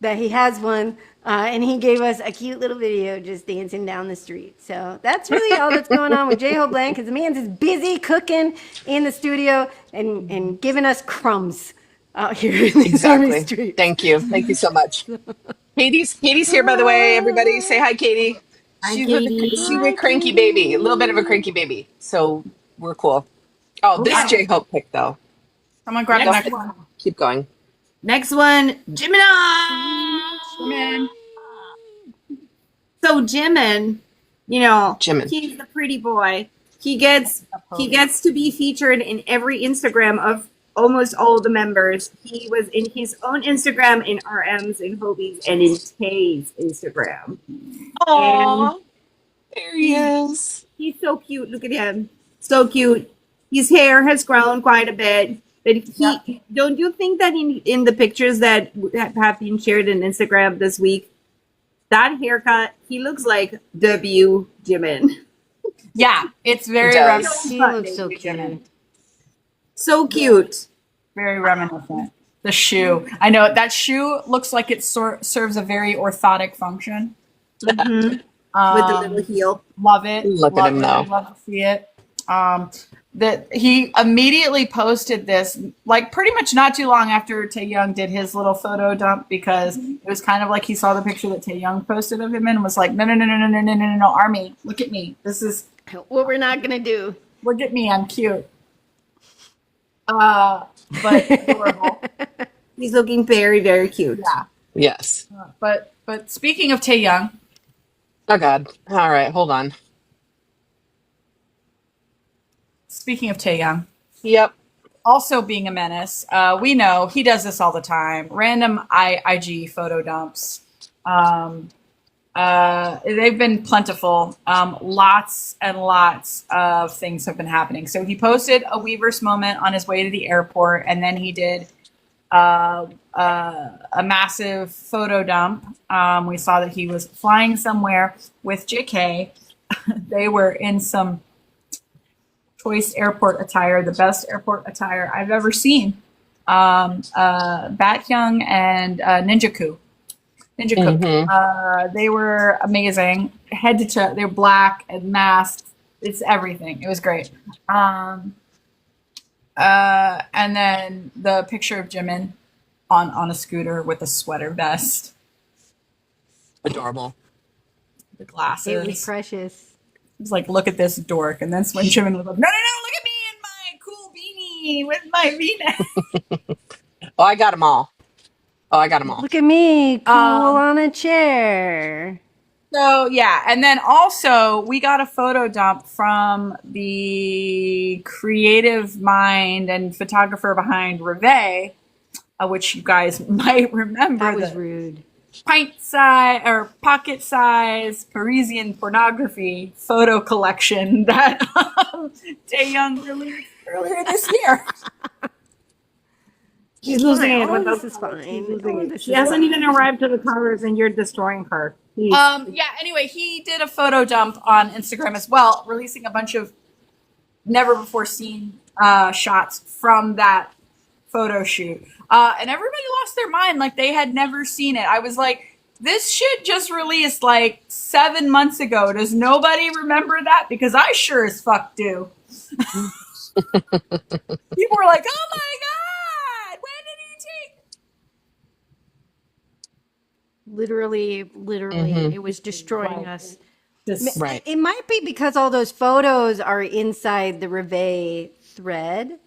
S3: that he has one, and he gave us a cute little video just dancing down the street. So that's really all that's going on with J-Hope Land, because the man's is busy cooking in the studio and giving us crumbs out here in the army streets.
S1: Thank you so much. Katie's here, by the way. Everybody say hi, Katie. She's a cranky baby, a little bit of a cranky baby. So we're cool. Oh, this J-Hope pick though.
S2: Someone grab the next one.
S1: Keep going.
S4: Next one, Jimin. So Jimin, he's the pretty boy. He gets to be featured in every Instagram of almost all the members. He was in his own Instagram, in RM's, in Hobie's, and in Tay's Instagram.
S1: Aww, there he is.
S4: He's so cute. Look at him. So cute. His hair has grown quite a bit. But don't you think that in the pictures that have been shared on Instagram this week, that haircut, he looks like W Jimin.
S2: Yeah, it's very reminiscent.
S3: He looks so cute.
S4: So cute.
S2: Very reminiscent. The shoe. I know that shoe looks like it serves a very orthotic function.
S4: With the little heel.
S2: Love it.
S1: Look at him though.
S2: Love to see it. That he immediately posted this, like pretty much not too long after Taeyoung did his little photo dump, because it was kind of like he saw the picture that Taeyoung posted of him and was like, no, Army, look at me. This is
S3: what we're not gonna do.
S2: Look at me, I'm cute. But adorable.
S4: He's looking very, very cute.
S2: Yeah.
S1: Yes.
S2: But speaking of Taeyoung.
S1: Oh God. All right, hold on.
S2: Speaking of Taeyoung.
S1: Yep.
S2: Also being a menace. We know he does this all the time. Random IG photo dumps. They've been plentiful. Lots and lots of things have been happening. So he posted a Weverse moment on his way to the airport, and then he did a massive photo dump. We saw that he was flying somewhere with JK. They were in some choice airport attire, the best airport attire I've ever seen. Baekhyun and Ninja Kook. They were amazing. Head to toe, they're black and masked. It's everything. It was great. And then the picture of Jimin on a scooter with a sweater vest.
S1: Adorable.
S2: The glasses.
S3: It was precious.
S2: It was like, look at this dork. And then when Jimin was like, no, look at me in my cool beanie with my V-neck.
S1: Oh, I got them all.
S3: Look at me, cool on a chair.
S2: So, yeah. And then also, we got a photo dump from the creative mind and photographer behind Reveille, which you guys might remember.
S3: That was rude.
S2: Pint size or pocket size Parisian pornography photo collection that Taeyoung released earlier this year.
S4: She's losing it.
S3: Oh, this is fine.
S4: She hasn't even arrived to the colors, and you're destroying her.
S2: Yeah. Anyway, he did a photo dump on Instagram as well, releasing a bunch of never before seen shots from that photo shoot. And everybody lost their mind, like they had never seen it. I was like, this shit just released like 7 months ago. Does nobody remember that? Because I sure as fuck do. People were like, oh my God, when did he take?
S3: Literally, it was destroying us.
S2: Just
S1: Right.
S3: It might be because all those photos are inside the Reveille thread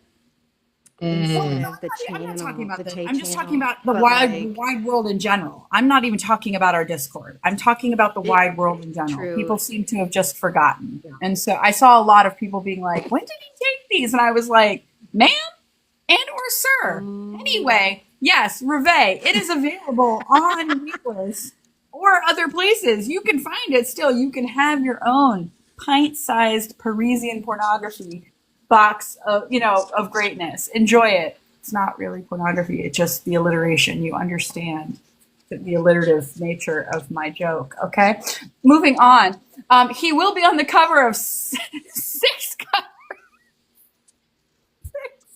S3: instead of the
S2: I'm not talking
S3: channel,
S2: about
S3: the
S2: this.
S3: Tay
S2: I'm just talking
S3: channel.
S2: about the
S3: But like,
S2: wide world in general. I'm not even talking about our Discord. I'm talking about the wide world in general.
S3: true.
S2: People seem to have just forgotten. And so I saw a lot of people being like, when did he take these? And I was like, ma'am and or sir. Anyway, yes, Reveille. It is available on Weverse or other places. You can find it still. You can have your own pint-sized Parisian pornography box of, of greatness. Enjoy it. It's not really pornography. It's just the alliteration. You understand the alliterative nature of my joke. Okay. Moving on. He will be on the cover of six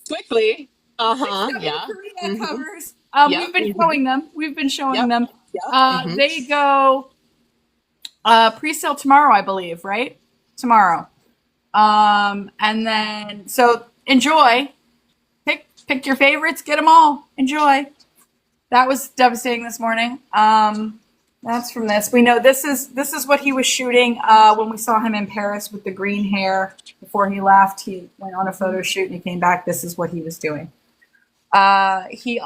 S1: Quickly. Yeah.
S2: Korea covers.
S1: Yep.
S2: We've been showing them. We've been showing
S1: Yep.
S2: them.
S1: Yep.
S2: They go pre-sale tomorrow, I believe, right? Tomorrow. And then so enjoy. Pick your favorites, get them all. Enjoy. That was devastating this morning. That's from this. We know this is what he was shooting when we saw him in Paris with the green hair. Before he left, he went on a photo shoot and he came back. This is what he was doing. He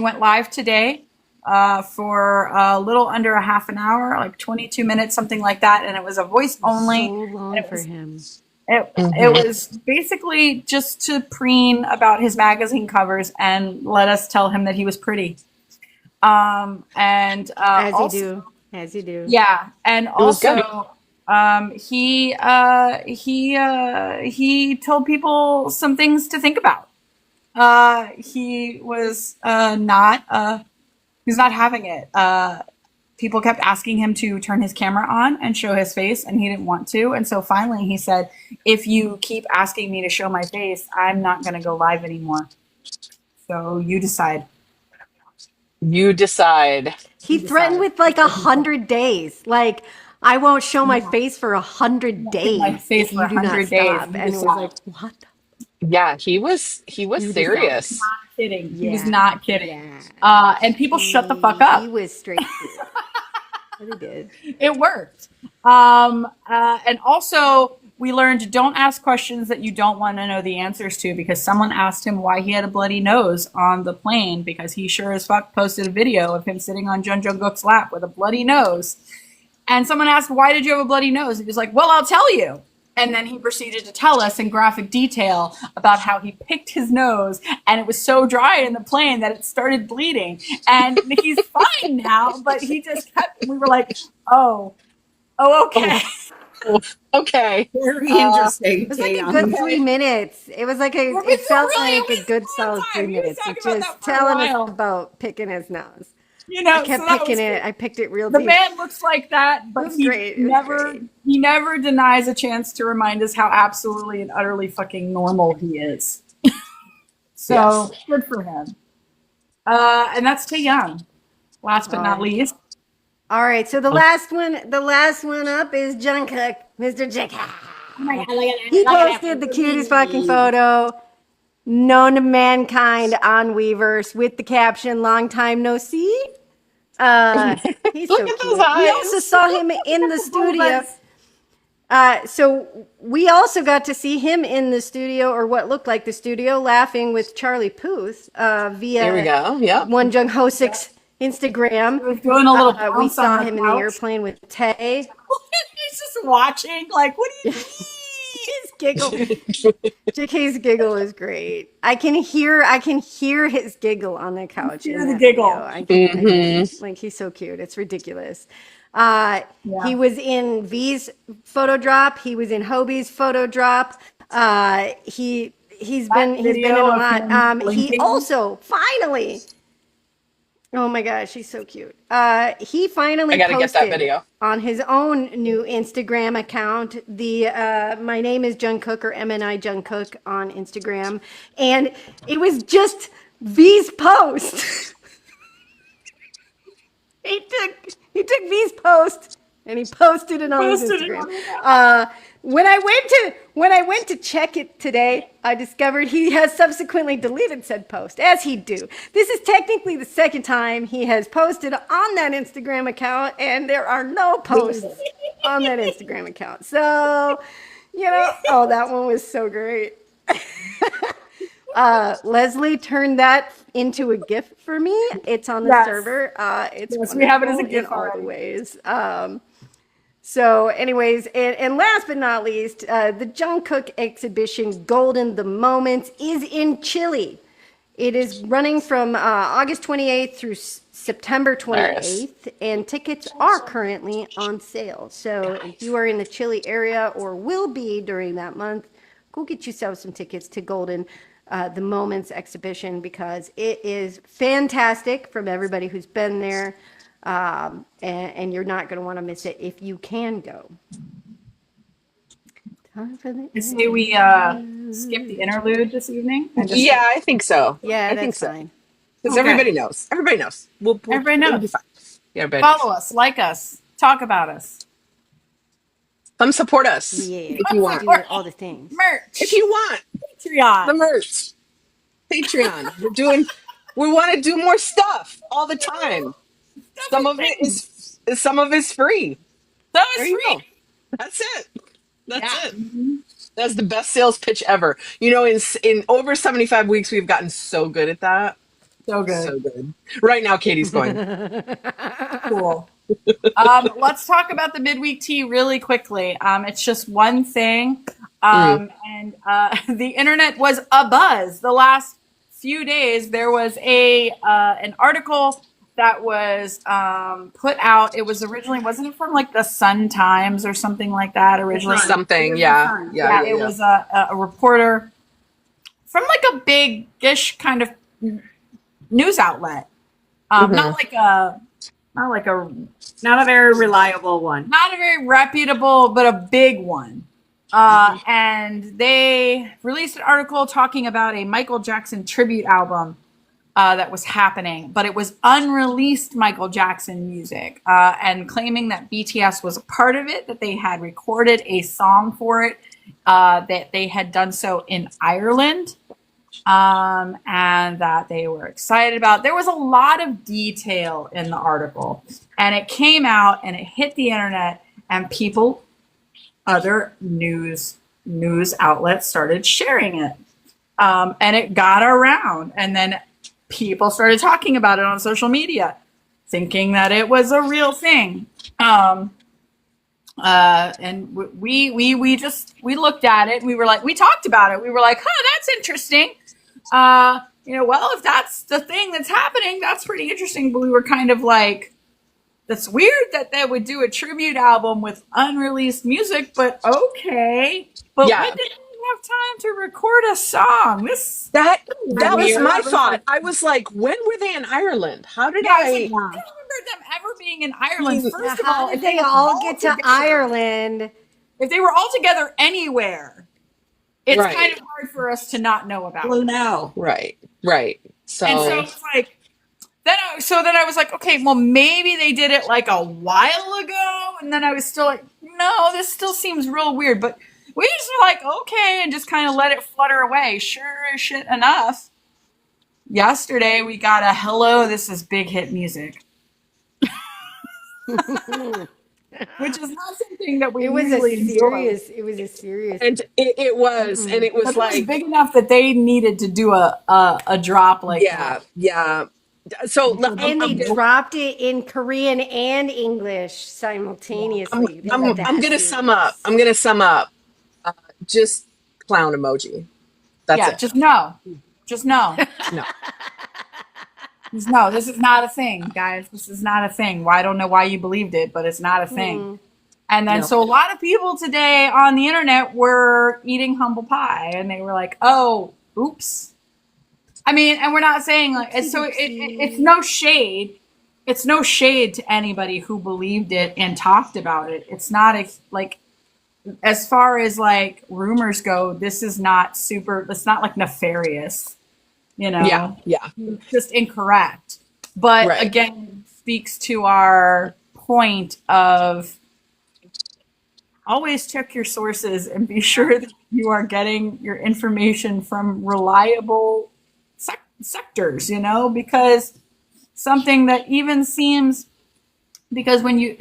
S2: went live today for a little under a half an hour, like 22 minutes, something like that, and it was a voice only.
S3: So long for him.
S2: It was basically just to preen about his magazine covers and let us tell him that he was pretty.
S3: As
S2: Also,
S3: you do.
S2: yeah, and
S1: was good.
S2: also he told people some things to think about. He was not having it. People kept asking him to turn his camera on and show his face, and he didn't want to. And so finally he said, if you keep asking me to show my face, I'm not going to go live anymore. So you decide.
S1: You decide.
S3: He threatened with like 100 days. Like, I won't show my face for 100 days
S2: my face
S3: if
S2: for
S3: you do not
S2: 100 days.
S3: stop.
S2: You
S3: And it was
S2: decide.
S3: like, what the
S1: Yeah, he was serious.
S2: Not kidding. He was
S3: Yeah.
S2: not kidding.
S3: Yeah.
S2: And people shut the fuck up.
S3: He was straight through. Really did.
S2: It worked. And also, we learned don't ask questions that you don't want to know the answers to, because someone asked him why he had a bloody nose on the plane, because he sure as fuck posted a video of him sitting on Jung Kook's lap with a bloody nose. And someone asked, why did you have a bloody nose? He was like, well, I'll tell you. And then he proceeded to tell us in graphic detail about how he picked his nose and it was so dry in the plane that it started bleeding. And he's fine now, but he just kept, we were like, oh, okay.
S1: Okay.
S4: Very interesting.
S3: It was like a good 3 minutes. It was like it felt like a good solid 3 minutes. It's just telling us about picking his nose. I kept picking it. I picked it real
S2: The
S3: deep.
S2: man looks like that, but he never denies a chance to remind us how absolutely and utterly fucking normal he is. So good for him. And that's Tae Young. Last but not least.
S3: All right, so the last one up is Jungkook, Mr. Jungkook. He posted the cutest fucking photo known to mankind on Weverse with the caption "Long time no see." He's so
S1: Look at
S3: cute.
S1: those
S3: We
S1: eyes.
S3: also saw him in the studio. So we also got to see him in the studio, or what looked like the studio, laughing with Charlie Puth via
S1: There we go. Yep.
S3: One Jung Hosik's Instagram.
S2: He was doing a little
S3: We
S2: bounce
S3: saw
S2: on
S3: him in the
S2: couch.
S3: airplane with Tay.
S2: He's just watching, like, what do you mean?
S3: His giggle, JK's giggle is great. I can hear his giggle on the couch.
S2: Hear
S3: in
S2: the
S3: that
S2: giggle.
S3: video. I can, like, he's so cute. It's ridiculous. He was in V's photo drop. He was in Hobie's photo drop. He's been in a lot. He also finally. Oh my gosh, he's so cute. He finally
S1: I gotta get that
S3: posted
S1: video.
S3: on his own new Instagram account the My Name is Jung Kook, or MNI Jung Kook on Instagram, and it was just V's post. he took V's post and he posted it on his Instagram. When I went to check it today, I discovered he has subsequently deleted said post, as he'd do. This is technically the second time he has posted on that Instagram account, and there are no posts on that Instagram account. So, oh, that one was so great. Leslie turned that into a GIF for me. It's on the
S2: Yes.
S3: server. It's
S2: Yes, we have it as a
S3: wonderful in
S2: GIF
S3: all the
S2: already.
S3: ways. So, anyways, and last but not least, the Jungkook exhibition Golden the Moments is in Chile. It is running from August 28th through September
S1: Hilarious.
S3: 28th, and tickets are currently on sale. So, if you are in the Chile area or will be during that month, go get yourself some tickets to Golden the Moments exhibition because it is fantastic from everybody who's been there. And you're not going to want to miss it if you can go. Time for the
S2: I say we skip the interlude this evening and just
S1: Yeah, I think so.
S3: Yeah,
S1: I think
S3: that's
S1: so.
S3: fine.
S1: Because
S2: Okay.
S1: everybody knows. Everybody knows.
S2: Everybody
S1: It'll
S2: knows.
S1: be fine. Yeah, everybody knows.
S2: follow us, like us, talk about us.
S1: Come support us
S3: Yeah,
S1: if you want.
S3: do all the things.
S2: Merch.
S1: If you want the
S2: Patreon.
S1: merch, Patreon. We want to do more stuff all the time. Some of it is free.
S2: That
S1: There
S2: was
S1: you
S2: free.
S1: go. That's it. That's
S2: Yeah.
S1: it. That's the best sales pitch ever. In over 75 weeks, we've gotten so good at that.
S2: So good.
S1: So good. Right now, Katie's going.
S2: Cool. Let's talk about the midweek tea really quickly. It's just one thing. And the internet was abuzz the last few days. There was an article that was put out. It was originally, wasn't it from like the Sun Times or something like that originally?
S1: Something, yeah.
S2: It was a reporter from like a big-ish kind of news outlet. Not
S4: Not a very reliable one.
S2: not a very reputable, but a big one. And they released an article talking about a Michael Jackson tribute album that was happening, but it was unreleased Michael Jackson music, and claiming that BTS was a part of it, that they had recorded a song for it, that they had done so in Ireland, and that they were excited about. There was a lot of detail in the article, and it came out and it hit the internet, and other news outlets started sharing it, and it got around, and then people started talking about it on social media, thinking that it was a real thing. And we looked at it and we talked about it. We were like, that's interesting. Well, if that's the thing that's happening, that's pretty interesting. But we were kind of like, that's weird that they would do a tribute album with unreleased music, but okay. But
S1: Yeah.
S2: when did they have time to record a song?
S1: That was
S2: weird.
S1: my thought. I was like, when were they in Ireland? How did
S2: Yeah, I was
S1: I?
S2: like, I don't remember them ever being in Ireland. First of
S3: How
S2: all,
S3: did
S2: if
S3: they
S2: were
S3: all get to
S2: together-
S3: Ireland?
S2: If they were all together anywhere, it's
S1: Right.
S2: kind of hard for us to not know about.
S4: Well,
S2: it.
S4: no.
S1: Right. So,
S2: And so it's like, then I was like, okay, well maybe they did it like a while ago, and then I was still like, no, this still seems real weird. But we just were like, okay, and just kind of let it flutter away. Sure as shit enough. Yesterday we got a hello, this is big hit music. Which is not something that we
S3: It was
S2: usually
S3: a
S2: enjoy.
S3: serious.
S1: and it was, and it was
S2: But it
S1: like,
S2: was big enough that they needed to do a drop like
S1: yeah. So
S3: And they dropped it in Korean and English simultaneously. They
S1: I'm
S3: let that
S1: gonna
S3: see
S1: sum
S3: it.
S1: up. Just clown emoji. That's it.
S2: Just no.
S1: No.
S2: Just no, this is not a thing, guys. This is not a thing. Well, I don't know why you believed it, but it's not a thing. And then, so a lot of people today on the internet were eating humble pie, and they were like, oh, oops. I mean, and we're not saying like, it's no shade. It's no shade to anybody who believed it and talked about it. It's not like, as far as like rumors go, this is not it's not like nefarious,
S1: Yeah.
S2: just incorrect. But
S1: Right.
S2: again, speaks to our point of always check your sources and be sure that you are getting your information from reliable sectors, because something that even seems, Because when you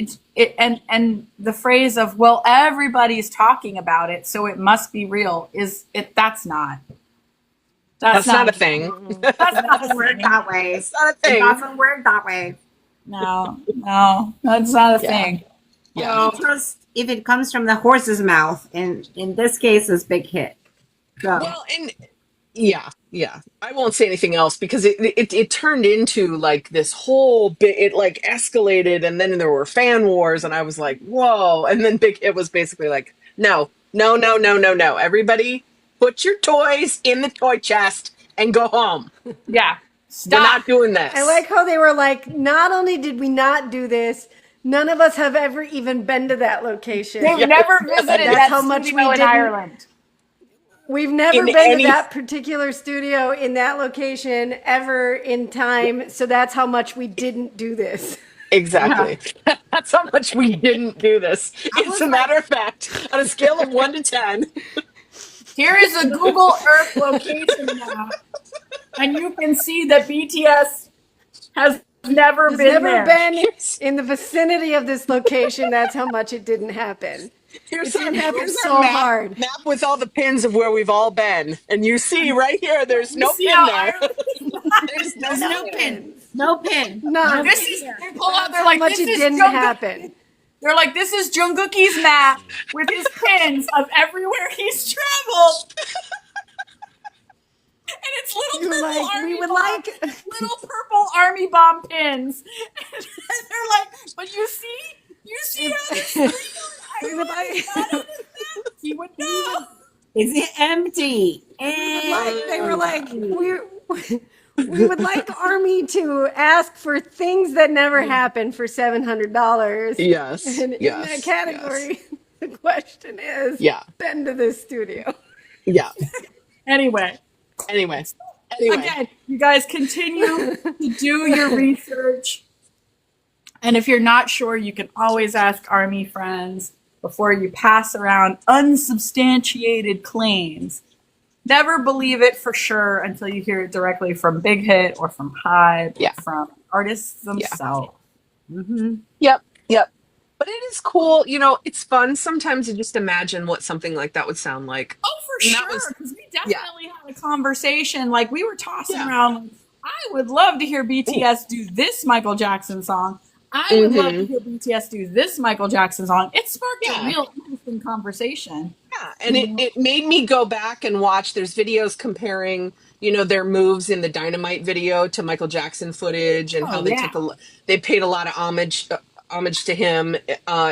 S2: and the phrase of, well, everybody's talking about it, so it must be real, that's not
S1: a thing.
S2: That's not a
S4: Work
S2: thing.
S4: that way.
S1: It's not a
S4: It
S1: thing.
S4: doesn't work that way.
S2: No, that's not a thing.
S1: Yeah.
S4: So trust if it comes from the horse's mouth, and in this case, it's Big Hit. So.
S1: Well, and yeah. I won't say anything else because it turned into like this whole bit. It like escalated, and then there were fan wars, and I was like, whoa. And then Big Hit was basically like, no. Everybody, put your toys in the toy chest and go home.
S2: Yeah.
S1: We're not doing this.
S3: I like how they were like, not only did we not do this, none of us have ever even been to that location.
S2: They've never visited
S3: That's
S2: that
S3: how much
S2: studio
S3: we
S2: in
S3: didn't-
S2: Ireland.
S3: We've never
S1: In
S3: been
S1: any-
S3: to that particular studio in that location ever in time. So that's how much we didn't do this.
S1: Exactly. That's how much we didn't do this. It's a matter of fact, on a scale of 1 to 10.
S2: Here is a Google Earth location map, and you can see that BTS has never
S3: It's
S2: been
S3: never
S2: there.
S3: been in the vicinity of this location. That's how much it didn't happen.
S1: Here's
S3: It didn't happen
S1: here's
S3: so
S1: our map,
S3: hard.
S1: map with all the pins of where we've all been. And you see right here, there's no
S2: see
S1: pin
S2: how
S1: there.
S2: Ireland-
S1: There's
S4: No pin. No pin.
S3: None.
S2: This is they pull out. They're
S3: How
S2: like,
S3: much
S2: this
S3: it
S2: is
S3: didn't
S2: Jungkook.
S3: happen.
S2: They're like, this is Jungkook's map with his pins of everywhere he's traveled. And it's little
S3: You were
S2: purple
S3: like,
S2: army
S3: we would
S2: bomb,
S3: like.
S2: little purple army bomb pins. And they're like, but you see how this
S3: We would like.
S2: he would know.
S4: Is it empty?
S3: They were like, we would like Army to ask for things that never happened for $700.
S1: Yes.
S3: And in that category, the question is, been to this studio.
S1: Yeah.
S2: Anyway, again, you guys continue to do your research. And if you're not sure, you can always ask Army friends before you pass around unsubstantiated claims. Never believe it for sure until you hear it directly from Big Hit or from Hive or from artists themselves.
S1: Mm-hmm. Yep. But it is cool. You know, it's fun sometimes to just imagine what something like that would sound like.
S2: Oh, for sure. Because we definitely had a conversation. Like, we were tossing around, like, I would love to hear BTS do this Michael Jackson song. I would love to hear BTS do this Michael Jackson song. It sparked a real interesting conversation.
S1: Yeah, and it made me go back and watch. There's videos comparing, you know, their moves in the Dynamite video to Michael Jackson footage, and how they paid a lot of homage to him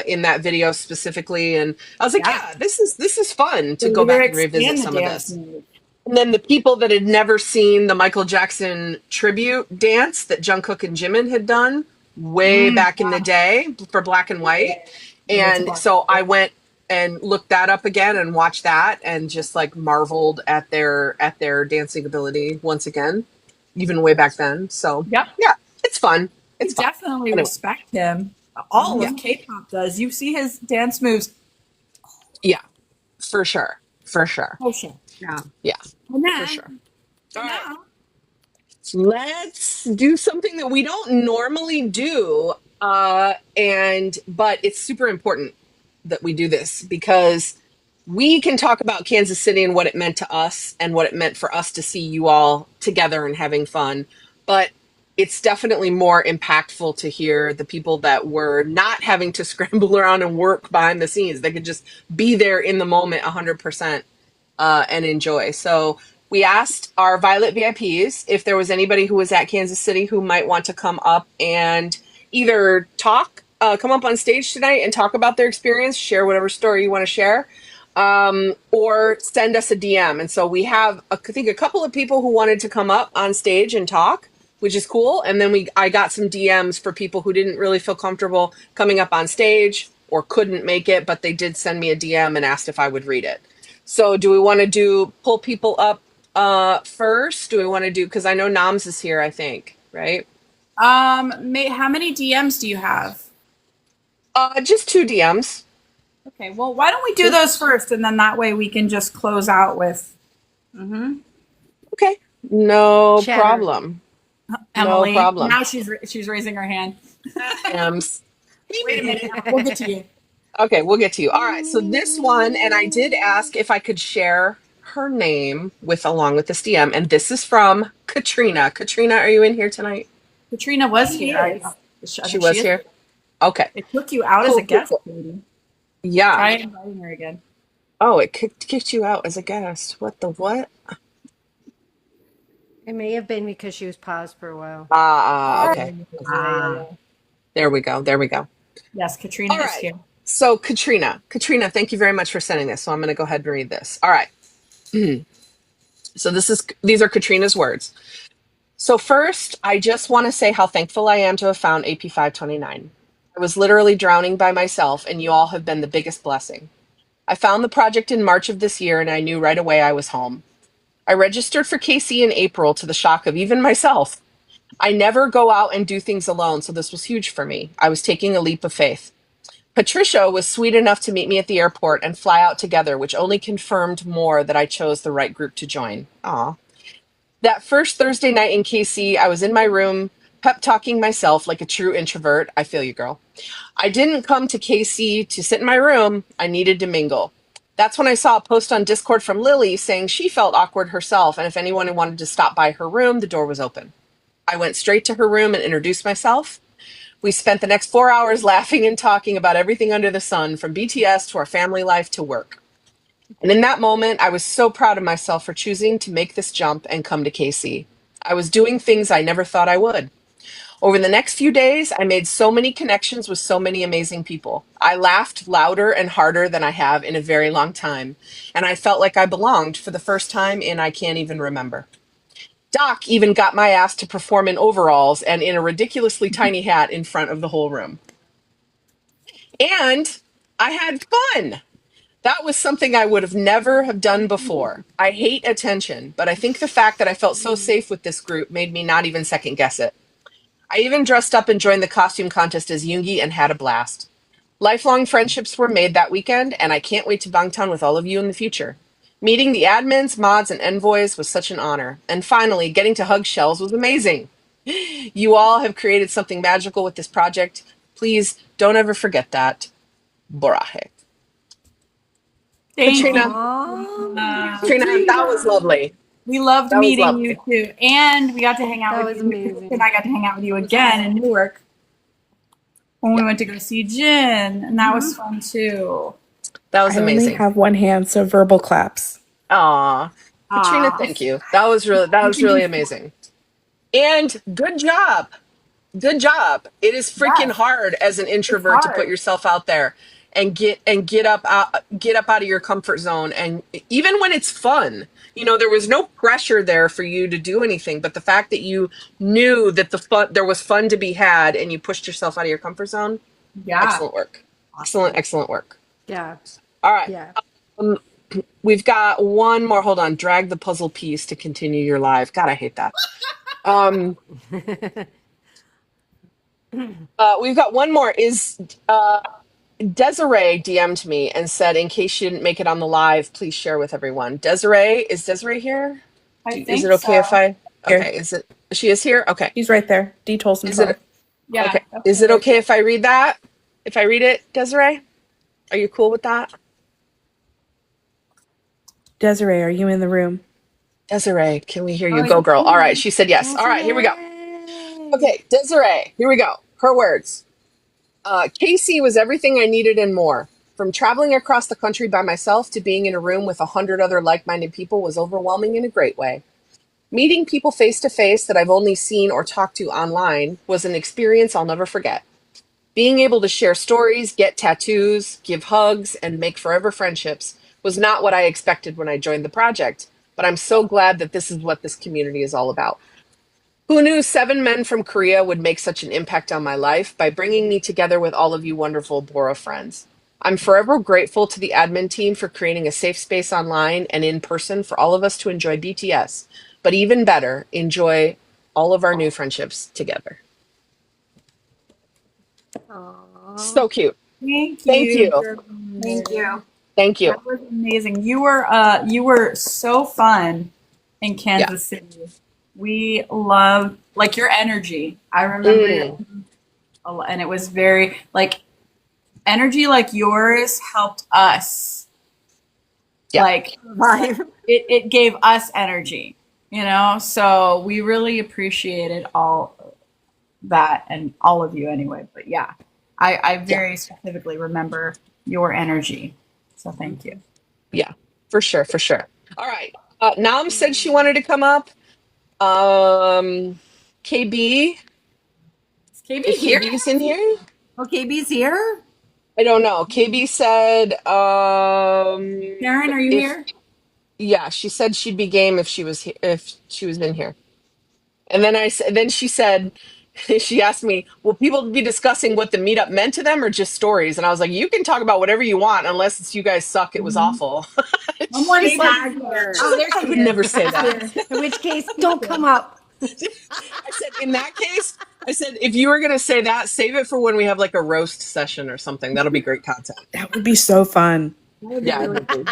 S1: in that video specifically. And I was like, this is fun to go back and revisit some of this. And then the people that had never seen the Michael Jackson tribute dance that Jungkook and Jimin had done way back in the day for Black and White. And so I went and looked that up again and watched that and just like marveled at their dancing ability once again, even way back then. So it's fun. It's fun.
S2: Definitely respect him. All of K-pop does. You see his dance moves.
S1: Yeah, for sure.
S2: Oh shit.
S1: Yeah.
S2: And then,
S1: for sure. All right. Let's do something that we don't normally do, but it's super important that we do this because we can talk about Kansas City and what it meant to us and what it meant for us to see you all together and having fun. But it's definitely more impactful to hear the people that were not having to scramble around and work behind the scenes. They could just be there in the moment 100% and enjoy. So we asked our Violet VIPs if there was anybody who was at Kansas City who might want to come up and either come up on stage tonight and talk about their experience, share whatever story you want to share, or send us a DM. And so we have, I think, a couple of people who wanted to come up on stage and talk, which is cool. And then I got some DMs for people who didn't really feel comfortable coming up on stage or couldn't make it, but they did send me a DM and asked if I would read it. So do we want to pull people up first? Do we want to do, because I know Noms is here, I think, right?
S2: How many DMs do you have?
S1: Just 2 DMs.
S2: Okay, well, why don't we do those first, and then that way we can just close out with.
S1: Okay, no
S3: Chatter.
S1: problem.
S2: Emily.
S1: No problem.
S2: Now she's raising her hand.
S1: DMs.
S2: Wait a minute. We'll get to you.
S1: Okay, we'll get to you. All right, so this one, and I did ask if I could share her name with along with this DM, and this is from Katrina. Katrina, are you in here tonight?
S2: Katrina was here. I
S1: She
S2: think
S1: was
S2: she is.
S1: here. Okay.
S2: It took you out as a guest, Katie.
S1: Yeah.
S2: Try inviting her again.
S1: Oh, it kicked you out as a guest. What the what?
S3: It may have been because she was paused for a while.
S1: Okay.
S2: Yeah.
S1: There we go. There we go.
S2: Yes, Katrina
S1: All
S2: is
S1: right.
S2: here.
S1: So Katrina, thank you very much for sending this. So I'm going to go ahead and read this. All right. So these are Katrina's words. So first, I just want to say how thankful I am to have found AP529. I was literally drowning by myself, and you all have been the biggest blessing. I found the project in March of this year, and I knew right away I was home. I registered for KC in April to the shock of even myself. I never go out and do things alone, so this was huge for me. I was taking a leap of faith. Patricia was sweet enough to meet me at the airport and fly out together, which only confirmed more that I chose the right group to join. Aw. That first Thursday night in KC, I was in my room, pep talking myself like a true introvert. I feel you, girl. I didn't come to KC to sit in my room. I needed to mingle. That's when I saw a post on Discord from Lily saying she felt awkward herself, and if anyone wanted to stop by her room, the door was open. I went straight to her room and introduced myself. We spent the next 4 hours laughing and talking about everything under the sun, from BTS to our family life to work. And in that moment, I was so proud of myself for choosing to make this jump and come to KC. I was doing things I never thought I would. Over the next few days, I made so many connections with so many amazing people. I laughed louder and harder than I have in a very long time, and I felt like I belonged for the first time in I can't even remember. Doc even got my ass to perform in overalls and in a ridiculously tiny hat in front of the whole room. And I had fun. That was something I would have never have done before. I hate attention, but I think the fact that I felt so safe with this group made me not even second guess it. I even dressed up and joined the costume contest as Yoongi and had a blast. Lifelong friendships were made that weekend, and I can't wait to Bangtan with all of you in the future. Meeting the admins, mods, and envoys was such an honor. And finally, getting to hug Shells was amazing. You all have created something magical with this project. Please don't ever forget that. Borahe.
S2: Thank
S1: Katrina.
S2: you.
S1: Katrina, that was lovely.
S2: We loved
S1: That was
S2: meeting
S1: lovely.
S2: you too. And we got to hang out
S3: That
S2: with
S3: was
S2: you.
S3: amazing.
S2: And I got to hang out with you again in Newark when we went to go see Jin. And that was fun too.
S1: That was
S5: I only
S1: amazing.
S5: have one hand, so verbal claps.
S1: Aw. Katrina,
S2: Aw.
S1: thank you. That was really amazing. And good job. Good job. It is freaking
S2: Yes.
S1: hard as an introvert to put
S2: hard.
S1: yourself out there and get up out of your comfort zone. And even when it's fun, there was no pressure there for you to do anything, but the fact that you knew that there was fun to be had and you pushed yourself out of your comfort zone.
S2: Yeah.
S1: Excellent work. Excellent work.
S3: Yeah.
S1: All right.
S3: Yeah.
S1: We've got one more. Hold on. Drag the puzzle piece to continue your live. God, I hate that. We've got one more. Is Desiree DM'd me and said, in case you didn't make it on the live, please share with everyone. Is Desiree here? Is it okay if I? Okay. She is here? Okay.
S5: He's right there. D tolls himself.
S2: Yeah.
S1: Okay. Is it okay if I read that? If I read it, Desiree? Are you cool with that?
S5: Desiree, are you in the room?
S1: Desiree, can we hear you?
S2: Oh,
S1: Go,
S2: yeah.
S1: girl. All right. She said yes. All right. Here we go. Okay, Desiree, here we go. Her words. Casey was everything I needed and more. From traveling across the country by myself to being in a room with 100 other like-minded people was overwhelming in a great way. Meeting people face to face that I've only seen or talked to online was an experience I'll never forget. Being able to share stories, get tattoos, give hugs, and make forever friendships was not what I expected when I joined the project, but I'm so glad that this is what this community is all about. Who knew 7 men from Korea would make such an impact on my life by bringing me together with all of you wonderful Bora friends? I'm forever grateful to the admin team for creating a safe space online and in person for all of us to enjoy BTS, but even better, enjoy all of our new friendships together. So cute.
S2: Thank you.
S1: Thank you.
S2: Thank you.
S1: Thank you.
S2: That was amazing. You were so fun in Kansas City. We love your energy. I remember And it was very like energy like yours helped us.
S1: Yeah.
S2: Like it gave us energy, so we really appreciated all that and all of you anyway. But yeah, I very specifically remember your energy, so thank you.
S1: Yeah, for sure, for sure. All right. Nam said she wanted to come up. KB,
S2: Is KB
S1: if
S2: here?
S1: KB's in here,
S4: Oh, KB's here?
S1: I don't know. KB said,
S2: Karen, are you
S1: if
S2: here?
S1: yeah, she said she'd be game if she was in here. And then then she said, she asked me, will people be discussing what the meetup meant to them or just stories? And I was like, you can talk about whatever you want, unless it's you guys suck. It was awful.
S2: Someone's
S1: She's like,
S2: here.
S1: she's like, I would never say that.
S3: In which case, don't come up.
S1: I said, in that case, I said, if you were going to say that, save it for when we have like a roast session or something. That'll be great content.
S5: That would be so fun.
S1: Yeah. It would be.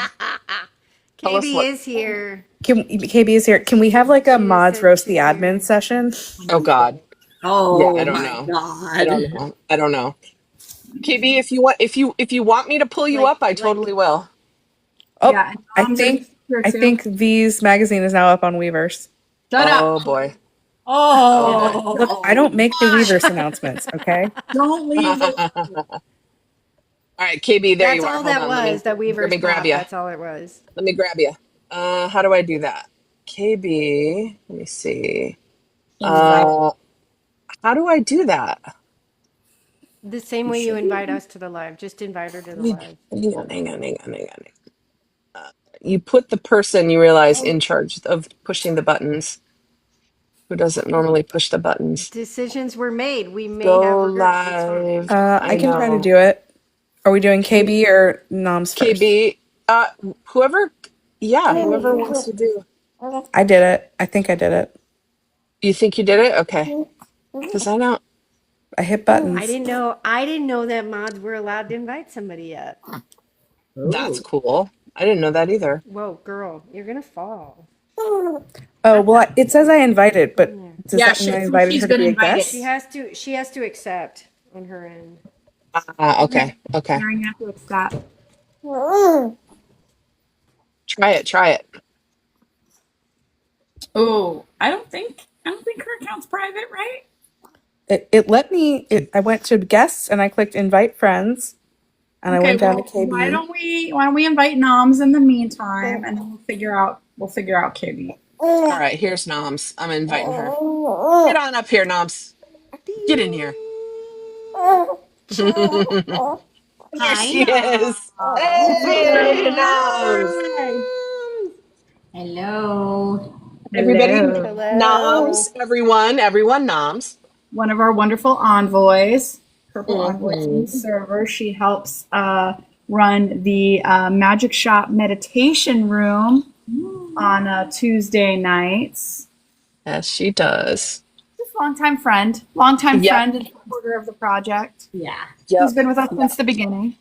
S1: Tell us
S3: KB
S1: what.
S3: is here.
S5: KB is here. Can we have like a
S3: She
S5: mods
S3: said
S5: roast the
S3: she's
S5: admin
S3: here.
S5: session?
S1: Oh, God.
S4: Oh
S1: Yeah, I don't
S4: my
S1: know.
S4: God.
S1: I don't know. I don't know. KB, if you want me to pull you up, I totally will.
S5: Oh,
S2: Yeah, and
S5: I
S2: Mom's here
S5: think
S2: too.
S5: V's magazine is now up on Weverse.
S2: Shut
S1: Oh
S2: up.
S1: boy.
S4: Oh,
S5: Look, I don't make the Weverse announcements, okay?
S2: Don't leave it.
S1: All right, KB, there
S3: That's
S1: you are.
S3: all
S1: Hold
S3: that
S1: on.
S3: was, that
S1: Let me
S3: Weverse
S1: grab
S3: pop.
S1: you.
S3: That's all it was.
S1: Let me grab you. How do I do that? KB, let me see. How do I do that?
S3: The same way you invite us to the live. Just invite her to the live.
S1: Hang on. You put the person you realize in charge of pushing the buttons, who doesn't normally push the buttons.
S3: Decisions were made. We may have
S1: Go
S3: regrets. It's fine.
S1: live.
S5: I
S1: I
S5: can try to
S1: know.
S5: do it. Are we doing KB or Noms first?
S1: KB, whoever wants to do.
S5: I did it. I think I did it.
S1: You think you did it? Okay. Because I don't.
S5: I hit buttons.
S3: I didn't know that mods were allowed to invite somebody yet.
S1: That's cool. I didn't know that either.
S3: Whoa, girl, you're gonna fall.
S5: Oh, well, it says I invited, but does
S2: Yeah,
S5: that mean I invited
S2: she's
S5: her to
S2: been
S5: be a
S2: invited.
S5: guest?
S3: She has to accept on her end.
S1: Okay.
S2: Karen, you have to accept.
S1: Try it.
S2: Oh, I don't think her account's private, right?
S5: It let me. I went to guests and I clicked invite friends, and I went down to KB.
S2: Why don't we invite Noms in the meantime, and then we'll figure out KB.
S1: All right, here's Noms. I'm inviting her. Get on up here, Noms. Get in here. Here she is. Hey, Noms.
S6: Hello.
S1: Everybody,
S3: Hello.
S1: Noms. Everyone, Noms.
S2: One of our wonderful envoys, purple envoys in the server. She helps run the Magic Shop meditation room on Tuesday nights.
S1: Yes, she does.
S2: She's a longtime friend and supporter of the project.
S6: Yeah.
S2: She's been with us since the beginning.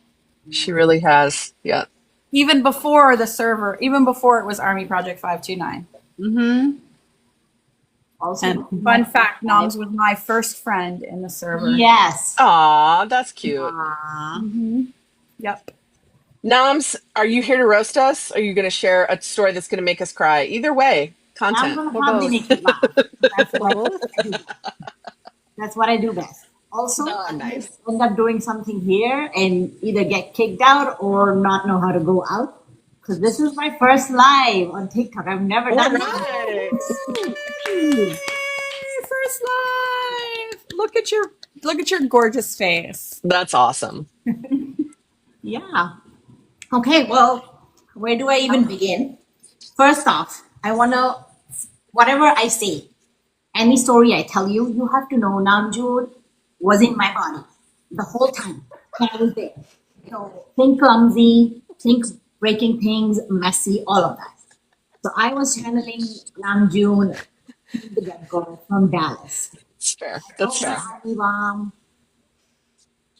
S1: She really has. Yeah.
S2: Even before the server, even before it was Army Project 529.
S4: Mm-hmm.
S6: Also,
S2: And fun fact, Noms was my first friend in the server.
S6: yes.
S1: Aw, that's cute.
S2: Yep.
S1: Noms, are you here to roast us? Or are you going to share a story that's going to make us cry? Either way,
S6: I'm
S1: content.
S6: going to combinate it laugh. That's what I do best. Also,
S1: Oh,
S6: I
S1: nice.
S6: end up doing something here and either get kicked out or not know how to go out. Because this is my first live on TikTok. I've never
S1: All
S6: done
S1: right.
S6: it.
S2: First live. Look at your gorgeous face.
S1: That's awesome.
S6: Yeah. Okay, well, where do I even begin? First off, I want to, whatever I say, any story I tell you, you have to know Namjoon was in my body the whole time. I was there. So think clumsy, think breaking things, messy, all of that. So I was channeling Namjoon from the get-go from Dallas.
S1: That's fair. That's fair.
S6: Army bomb.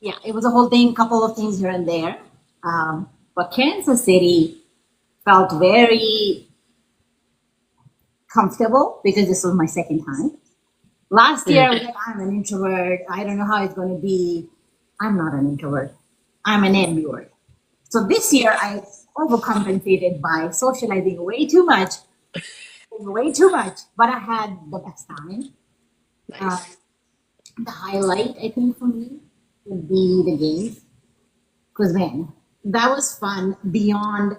S6: Yeah, it was a whole thing, couple of things here and there. But Kansas City felt very comfortable because this was my second time. Last year, I was like, I'm an introvert. I don't know how it's going to be. I'm not an introvert. I'm an ambivert. So this year, I overcompensated by socializing way too much. But I had the best time. The highlight, I think, for me would be the games. Because, man, that was fun beyond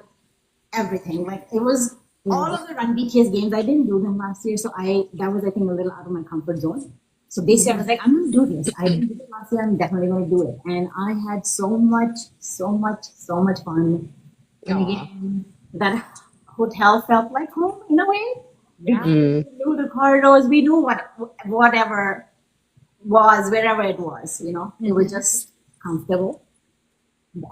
S6: everything. Like, it was all of the Run BTS games. I didn't do them last year. So that was, I think, a little out of my comfort zone. So this year I was like, I'm going to do this. I didn't do it last year. I'm definitely going to do it. And I had so much fun. And again, that hotel felt like home in a way. Yeah. We knew the corridors. We knew whatever was, wherever it was, it was just comfortable.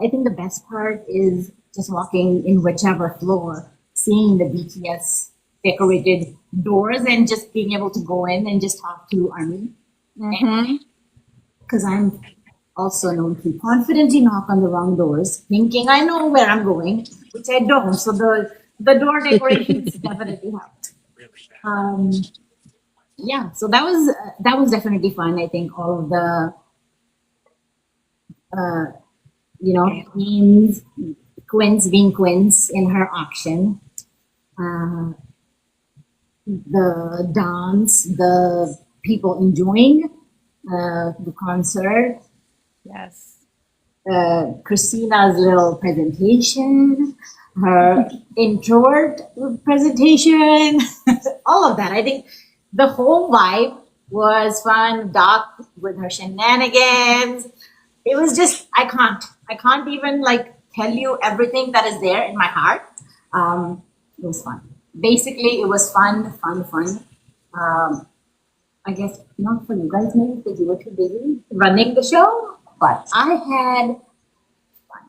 S6: I think the best part is just walking in whichever floor, seeing the BTS decorated doors and just being able to go in and just talk to ARMY. Because I'm also known to confidently knock on the wrong doors, thinking I know where I'm going, which I don't. So the door decorations definitely helped. Yeah, so that was definitely fun. I think all of the queens, being queens in her auction, the dance, the people enjoying the concert.
S2: Yes.
S6: Christina's little presentation, her introvert presentation, all of that. I think the whole vibe was fun. Doc with her shenanigans. It was just, I can't even tell you everything that is there in my heart. It was fun. Basically, it was fun. I guess not for you guys maybe because you were too busy running the show, but I had fun,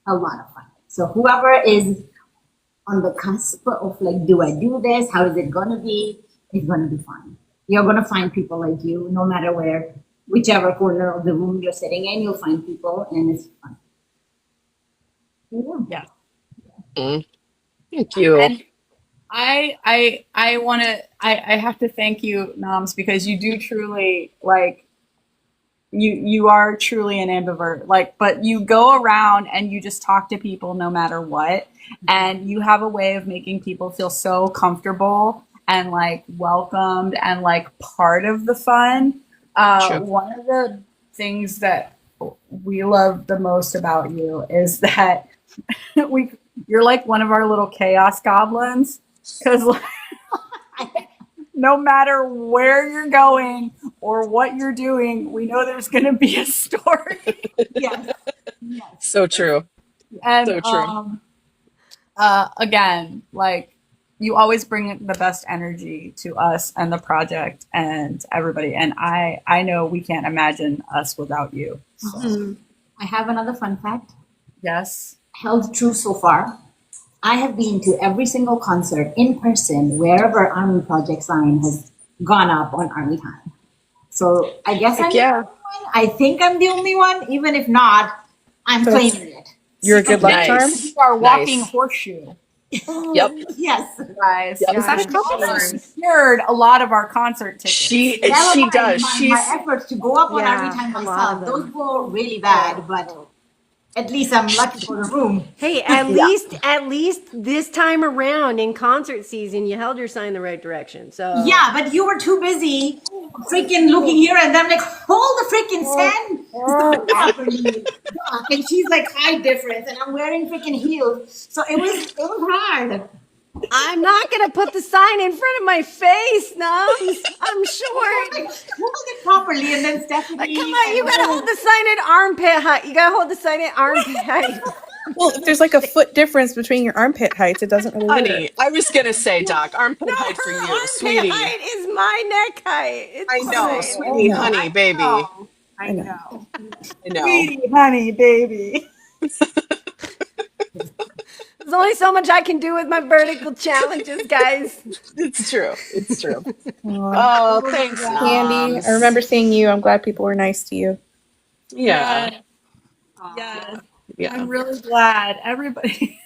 S6: a lot of fun. So whoever is on the cusp of do I do this? How is it gonna be? It's gonna be fun. You're gonna find people like you, no matter whichever corner of the room you're sitting in, you'll find people, and it's fun.
S2: Yeah.
S1: Thank you.
S2: And I want to I have to thank you, Noms, because you do truly you are truly an ambivert, but you go around and you just talk to people no matter what, and you have a way of making people feel so comfortable and welcomed and part of the fun. One of the things that we love the most about you is that you're like one of our little chaos goblins, because no matter where you're going or what you're doing, we know there's going to be a story.
S6: Yes.
S1: So true.
S2: And
S1: So true.
S2: Again, you always bring the best energy to us and the project and everybody. And I know we can't imagine us without you. So.
S6: I have another fun fact.
S2: Yes.
S6: Held true so far. I have been to every single concert in person wherever ARMY Project sign has gone up on ARMY Time. So I guess I'm the only one. I think I'm the only one. Even if not, I'm claiming it.
S5: You're a good luck charm.
S2: You are walking horseshoe.
S1: Yep.
S6: Yes.
S2: Guys.
S1: Yep.
S2: Because she also secured a lot of our concert tickets.
S1: She does.
S6: My efforts to go up on ARMY Time myself. Those go really bad, but at least I'm lucky for the room.
S3: Hey, at least this time around in concert season, you held your sign the right direction. So
S6: yeah, but you were too busy freaking looking here and then hold the freaking stand properly. And she's high difference, and I'm wearing freaking heels, so it was hard.
S3: I'm not gonna put the sign in front of my face, Nums. I'm sure.
S6: Hold it properly, and then Stephanie.
S3: Come on, you gotta hold the sign at armpit height. You gotta hold the sign at armpit height.
S5: Well, if there's a foot difference between your armpit heights, it doesn't really
S1: Honey,
S5: work.
S1: I was gonna say, Doc, armpit height for you, sweetie.
S3: Armpit height is my neck height. It's
S1: I know,
S3: fine.
S1: sweetie, honey, baby.
S2: I know. Sweetie, honey, baby.
S3: There's only so much I can do with my vertical challenges, guys.
S1: It's true. It's true. Oh, thanks,
S5: Candy.
S1: Noms.
S5: I remember seeing you. I'm glad people were nice to you.
S1: Yeah.
S2: Yes.
S1: Yeah.
S2: I'm really glad everybody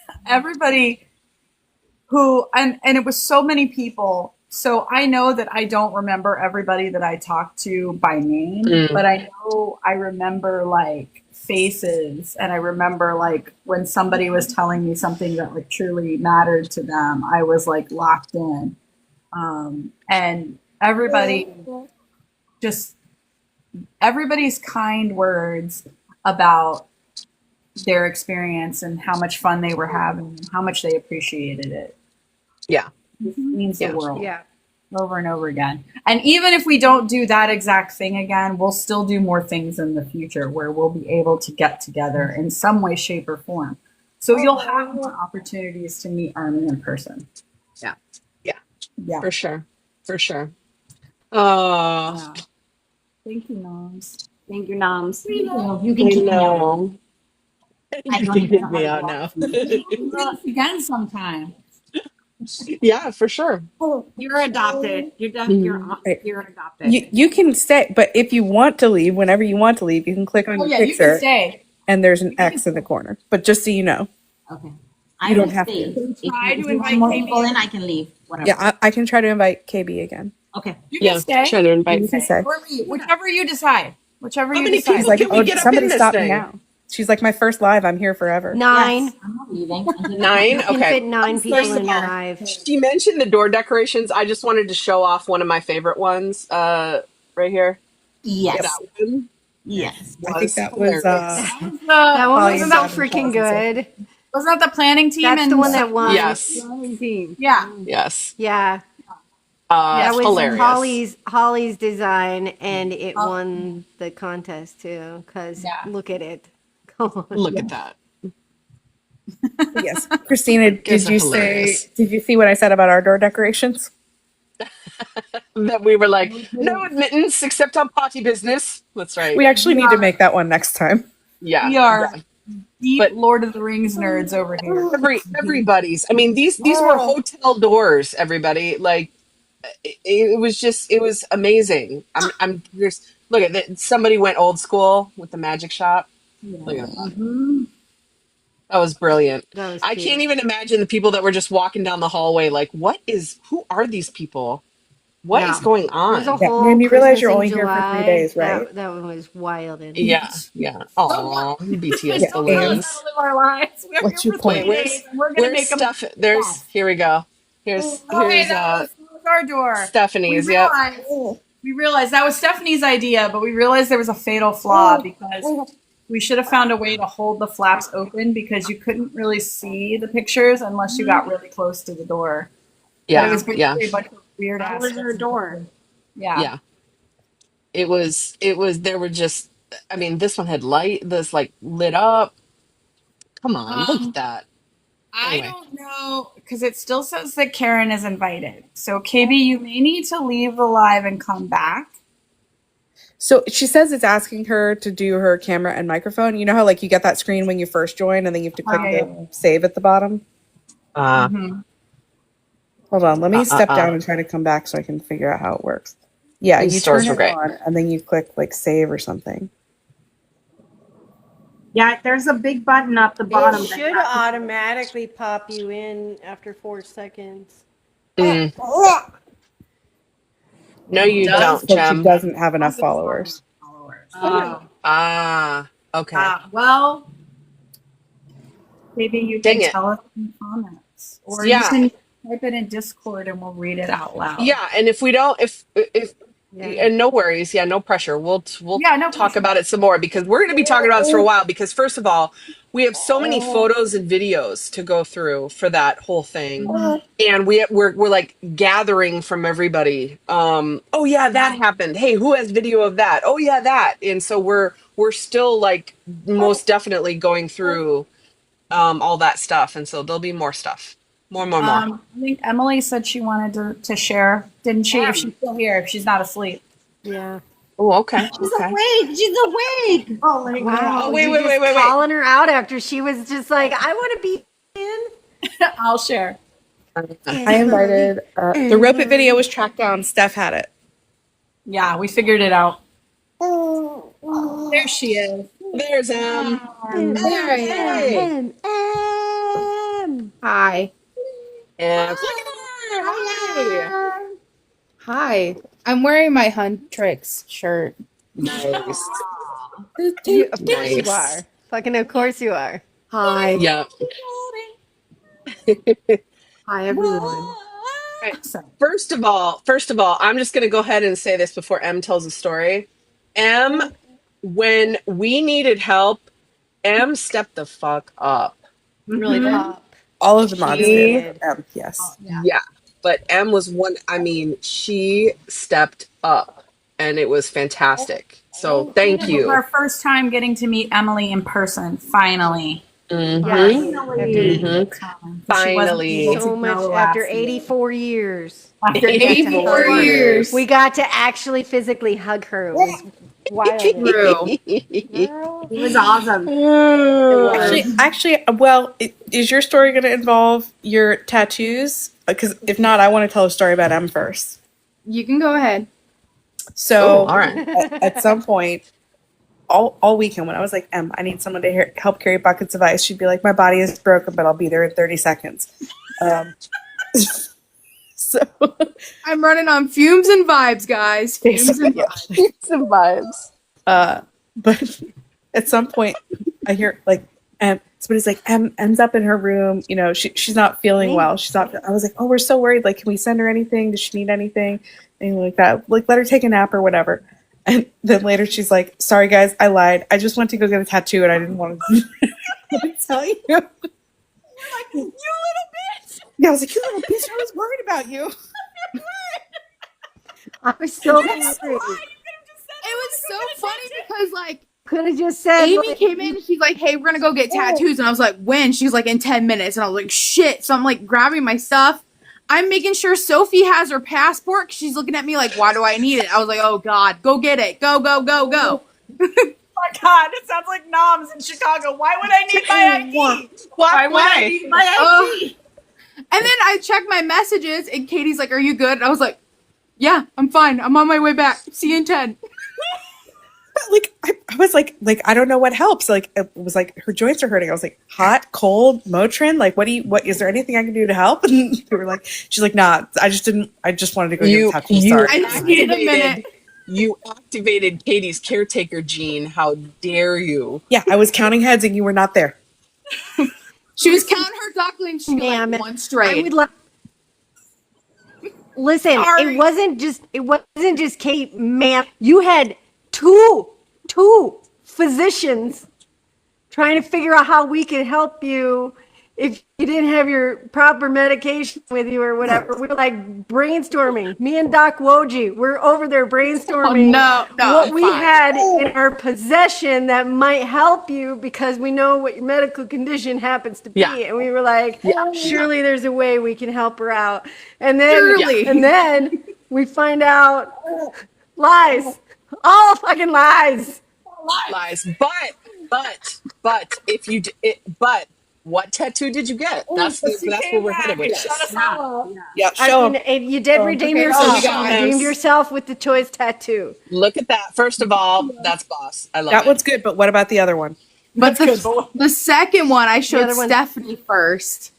S2: who, and it was so many people So I know that I don't remember everybody that I talked to by name, but I know I remember like faces, and I remember like when somebody was telling me something that like truly mattered to them, I was like locked in. And everybody's kind words about their experience and how much fun they were having and how much they appreciated it.
S1: Yeah.
S2: It means the world.
S3: Yeah.
S2: Over and over again. And even if we don't do that exact thing again, we'll still do more things in the future where we'll be able to get together in some way, shape, or form. So you'll have more opportunities to meet Army in person.
S4: Yeah.
S2: Yeah.
S1: For sure. For sure. Oh,
S2: Yeah. Thank you, Noms.
S4: Thank you, Noms.
S6: You
S1: I
S6: can kick me out.
S1: know.
S6: I
S1: You
S6: don't
S1: can
S6: even
S1: kick
S6: know how
S1: me
S6: to
S1: out
S6: walk.
S1: now.
S2: Again sometime.
S1: Yeah, for sure.
S4: You're adopted. You're
S5: Right.
S4: you're adopted.
S5: You can stay, but if you want to leave, whenever you want to leave, you can click on
S2: Oh
S5: your
S2: yeah, you can
S5: picture
S2: stay.
S5: and there's an X in the corner. But just so you know,
S6: Okay.
S5: you don't have
S6: stay.
S5: to.
S2: Try to
S6: If you want
S2: invite
S6: more
S2: KB.
S6: people in, I can leave. Whatever.
S5: Yeah, I can try to invite KB again.
S6: Okay.
S2: You can stay.
S1: Try to invite.
S5: You can stay.
S2: Or leave. Whichever you decide. Whichever
S1: How
S2: you
S1: many
S2: decide.
S5: She's
S1: people
S5: like,
S1: can we
S5: oh,
S1: get up
S5: somebody
S1: in this
S5: stop me
S1: thing?
S5: now. She's like, my first live. I'm here forever.
S3: 9.
S6: Yes, I'm not leaving.
S1: 9?
S3: You can
S1: Okay.
S3: fit 9 people
S1: First
S3: in
S1: of
S3: your
S1: all,
S3: live.
S1: she mentioned the door decorations. I just wanted to show off one of my favorite ones right here.
S6: Yes.
S1: That one
S6: Yes.
S5: I think
S1: was
S5: that was
S1: hilarious.
S3: That one
S5: Holly
S3: was
S5: and
S3: so
S5: Gavin
S3: freaking
S5: Johnson.
S3: good.
S2: Wasn't that the planning team?
S3: That's the one that won.
S1: Yes.
S2: Yeah.
S1: Yes.
S3: Yeah.
S2: Yes.
S3: That was
S1: Hilarious.
S3: Holly's design, and it won the contest too. Because look at it. Come on.
S1: Look at that.
S5: Yes, Christina,
S1: Guys are hilarious.
S5: did you see what I said about our door decorations?
S1: That we were like, no admittance except on party business. That's right.
S5: We actually need to make that one next time.
S1: Yeah.
S2: We are
S1: Yeah.
S2: deep
S1: But
S2: Lord of the Rings nerds over here.
S1: everybody's. I mean, these were hotel doors. Everybody, like, it was just, it was amazing. I'm just look at that. Somebody went old school with the magic shop. Look at that. That was brilliant.
S3: That was
S1: I
S3: cute.
S1: can't even imagine the people that were just walking down the hallway. Like, who are these people? What is going
S3: There's a
S1: on?
S5: Yeah,
S3: whole
S5: ma'am, you realize
S3: Christmas
S5: you're
S3: in
S5: only here for 3
S3: July.
S5: days, right?
S3: That one was wild.
S1: Yeah. Aw, BTS
S5: Yeah,
S2: Don't tell
S5: and
S2: us how to live our lives. We're
S5: what's
S2: here
S5: your
S2: for 3
S5: point?
S2: days, and we're gonna
S1: Where's
S2: make them.
S1: stuff? There's here we go. Here's
S2: That was our door.
S1: Stephanie's. Yep.
S2: We realized that was Stephanie's idea, but we realized there was a fatal flaw because we should have found a way to hold the flaps open because you couldn't really see the pictures unless you got really close to the door. But it
S1: Yeah.
S2: was
S1: Yeah.
S2: basically a bunch of weird ass.
S4: Where's your door?
S2: Yeah.
S1: Yeah. It was. There were just. I mean, this one had this like lit up. Come on, look at that.
S2: I
S1: Anyway.
S2: don't know because it still says that Karen is invited. So KB, you may need to leave the live and come back.
S5: So she says it's asking her to do her camera and microphone. You know how like you get that screen when you first join and then you have to click the save at the bottom? Hold on, let me step down and try to come back so I can figure out how it works. Yeah,
S1: These
S5: you
S1: stores
S5: turn
S1: were
S5: it
S1: great.
S5: on and then you click like save or something.
S4: Yeah, there's a big button up the bottom.
S3: It should automatically pop you in after 4 seconds.
S1: No, you don't,
S5: So she
S1: Jem.
S5: doesn't have enough followers.
S1: Okay.
S2: Well, maybe you
S1: Dang
S2: can
S1: it.
S2: tell us in the comments, or
S1: Yeah.
S2: you can type it in Discord and we'll read it out loud.
S1: Yeah, and if we don't, and no worries, no pressure. We'll
S2: no
S1: talk
S2: pressure.
S1: about it some more because we're going to be talking about this for a while. Because first of all, we have so many photos and videos to go through for that whole thing, and we're like gathering from everybody. Oh yeah, that happened. Hey, who has video of that? Oh yeah, that. And so we're still like most definitely going through all that stuff, and so there'll be more stuff. More.
S2: I think Emily said she wanted to share, didn't she? If she's still here, if she's not asleep.
S3: Yeah.
S1: Oh, okay.
S6: She's awake. She's awake. Oh my
S3: Wow.
S1: Oh, wait,
S3: you
S1: wait,
S3: just
S1: wait, wait, wait.
S3: calling her out after she was just like, I want to be in.
S2: I'll share.
S5: I invited the Rope It video was tracked down. Steph had it.
S2: Yeah, we figured it out. There she is.
S1: There's
S3: M.
S5: Hi.
S1: And look at her. Hi.
S5: Hi. I'm wearing my Huntrix shirt.
S1: Nice.
S3: Of course you are. Fucking of course you are.
S5: Hi.
S1: Yep.
S5: Hi, everyone.
S1: First of all, I'm just gonna go ahead and say this before M tells a story. M, when we needed help, M stepped the fuck up.
S3: Really pop.
S5: All of the mods
S1: She-
S5: did. Yes.
S1: Yeah. But M was one, I mean, she stepped up and it was fantastic. So thank
S2: It was
S1: you.
S2: our first time getting to meet Emily in person, finally.
S1: Mhm. Finally.
S3: So much after 84 years.
S2: After
S5: 84 years.
S3: We got to actually physically hug her. It was wild.
S4: True.
S3: Girl.
S4: It was awesome.
S5: Actually, well, is your story going to involve your tattoos? Because if not, I want to tell a story about M first.
S7: You can go ahead.
S5: So,
S1: all right.
S5: at some point, all weekend when I was like, I need someone to help carry buckets of ice, she'd be like, my body is broken, but I'll be there in 30 seconds. So
S7: I'm running on fumes and vibes, guys. Fumes and vibes.
S1: Some vibes.
S5: But at some point, I hear like, somebody's like, M's up in her room. You know, she's not feeling well. She's not. I was like, oh, we're so worried. Like, can we send her anything? Does she need anything? Anything like that? Like, let her take a nap or whatever. And then later she's like, sorry guys, I lied. I just went to go get a tattoo and I didn't want to tell you. You're like, you little bitch. Yeah, I was like, you little bitch, I was worried about you.
S3: I was so angry.
S7: It was so funny because like
S3: Could have just said,
S7: Amy came in and she's like, hey, we're gonna go get tattoos. And I was like, when? She was like, in 10 minutes. And I was like, shit. So I'm like grabbing my stuff. I'm making sure Sophie has her passport. She's looking at me like, why do I need it? I was like, oh God, go get it. Go, go, go, go.
S2: Oh my God, it sounds like Noms in Chicago. Why would I need my ID?
S4: Why would I need my ID?
S7: And then I checked my messages and Katie's like, are you good? And I was like, yeah, I'm fine. I'm on my way back. See you in 10.
S5: But like, I was like, I don't know what helps. Like, it was like her joints are hurting. I was like, hot, cold, Motrin. Like, what is there anything I can do to help? And they were like, she's like, nah, I just wanted to go get a tattoo. Sorry.
S7: I just needed a minute.
S1: You activated Katie's caretaker gene. How dare you?
S5: Yeah, I was counting heads and you were not there.
S7: She was counting her ducklings. She
S3: Damn
S7: like
S3: it.
S7: one
S3: I
S7: straight.
S3: would love. Listen,
S7: Sorry.
S3: it wasn't just Kate, ma'am. You had two physicians trying to figure out how we could help you if you didn't have your proper medication with you or whatever. We were like brainstorming. Me and Doc Woji, we're over there brainstorming
S7: no,
S3: what
S7: I'm
S3: we
S7: fine.
S3: had in our possession that might help you because we know what your medical condition happens to be.
S1: Yeah.
S3: And we were like, surely there's a way we can help her out. And then,
S7: Surely.
S3: and then we find out lies, all fucking lies.
S1: Lies. But if you but what tattoo did you get? That's where we're headed with this.
S5: Yeah,
S3: I
S5: show 'em.
S3: mean, and you did redeem
S7: okay.
S3: yourself.
S1: you got
S3: You
S1: this.
S3: redeemed yourself with the choice tattoo.
S1: Look at that. First of all, that's boss. I love
S5: That
S1: it.
S5: one's good, but what about the other one?
S7: But the second one, I showed
S3: other one-
S7: Stephanie first.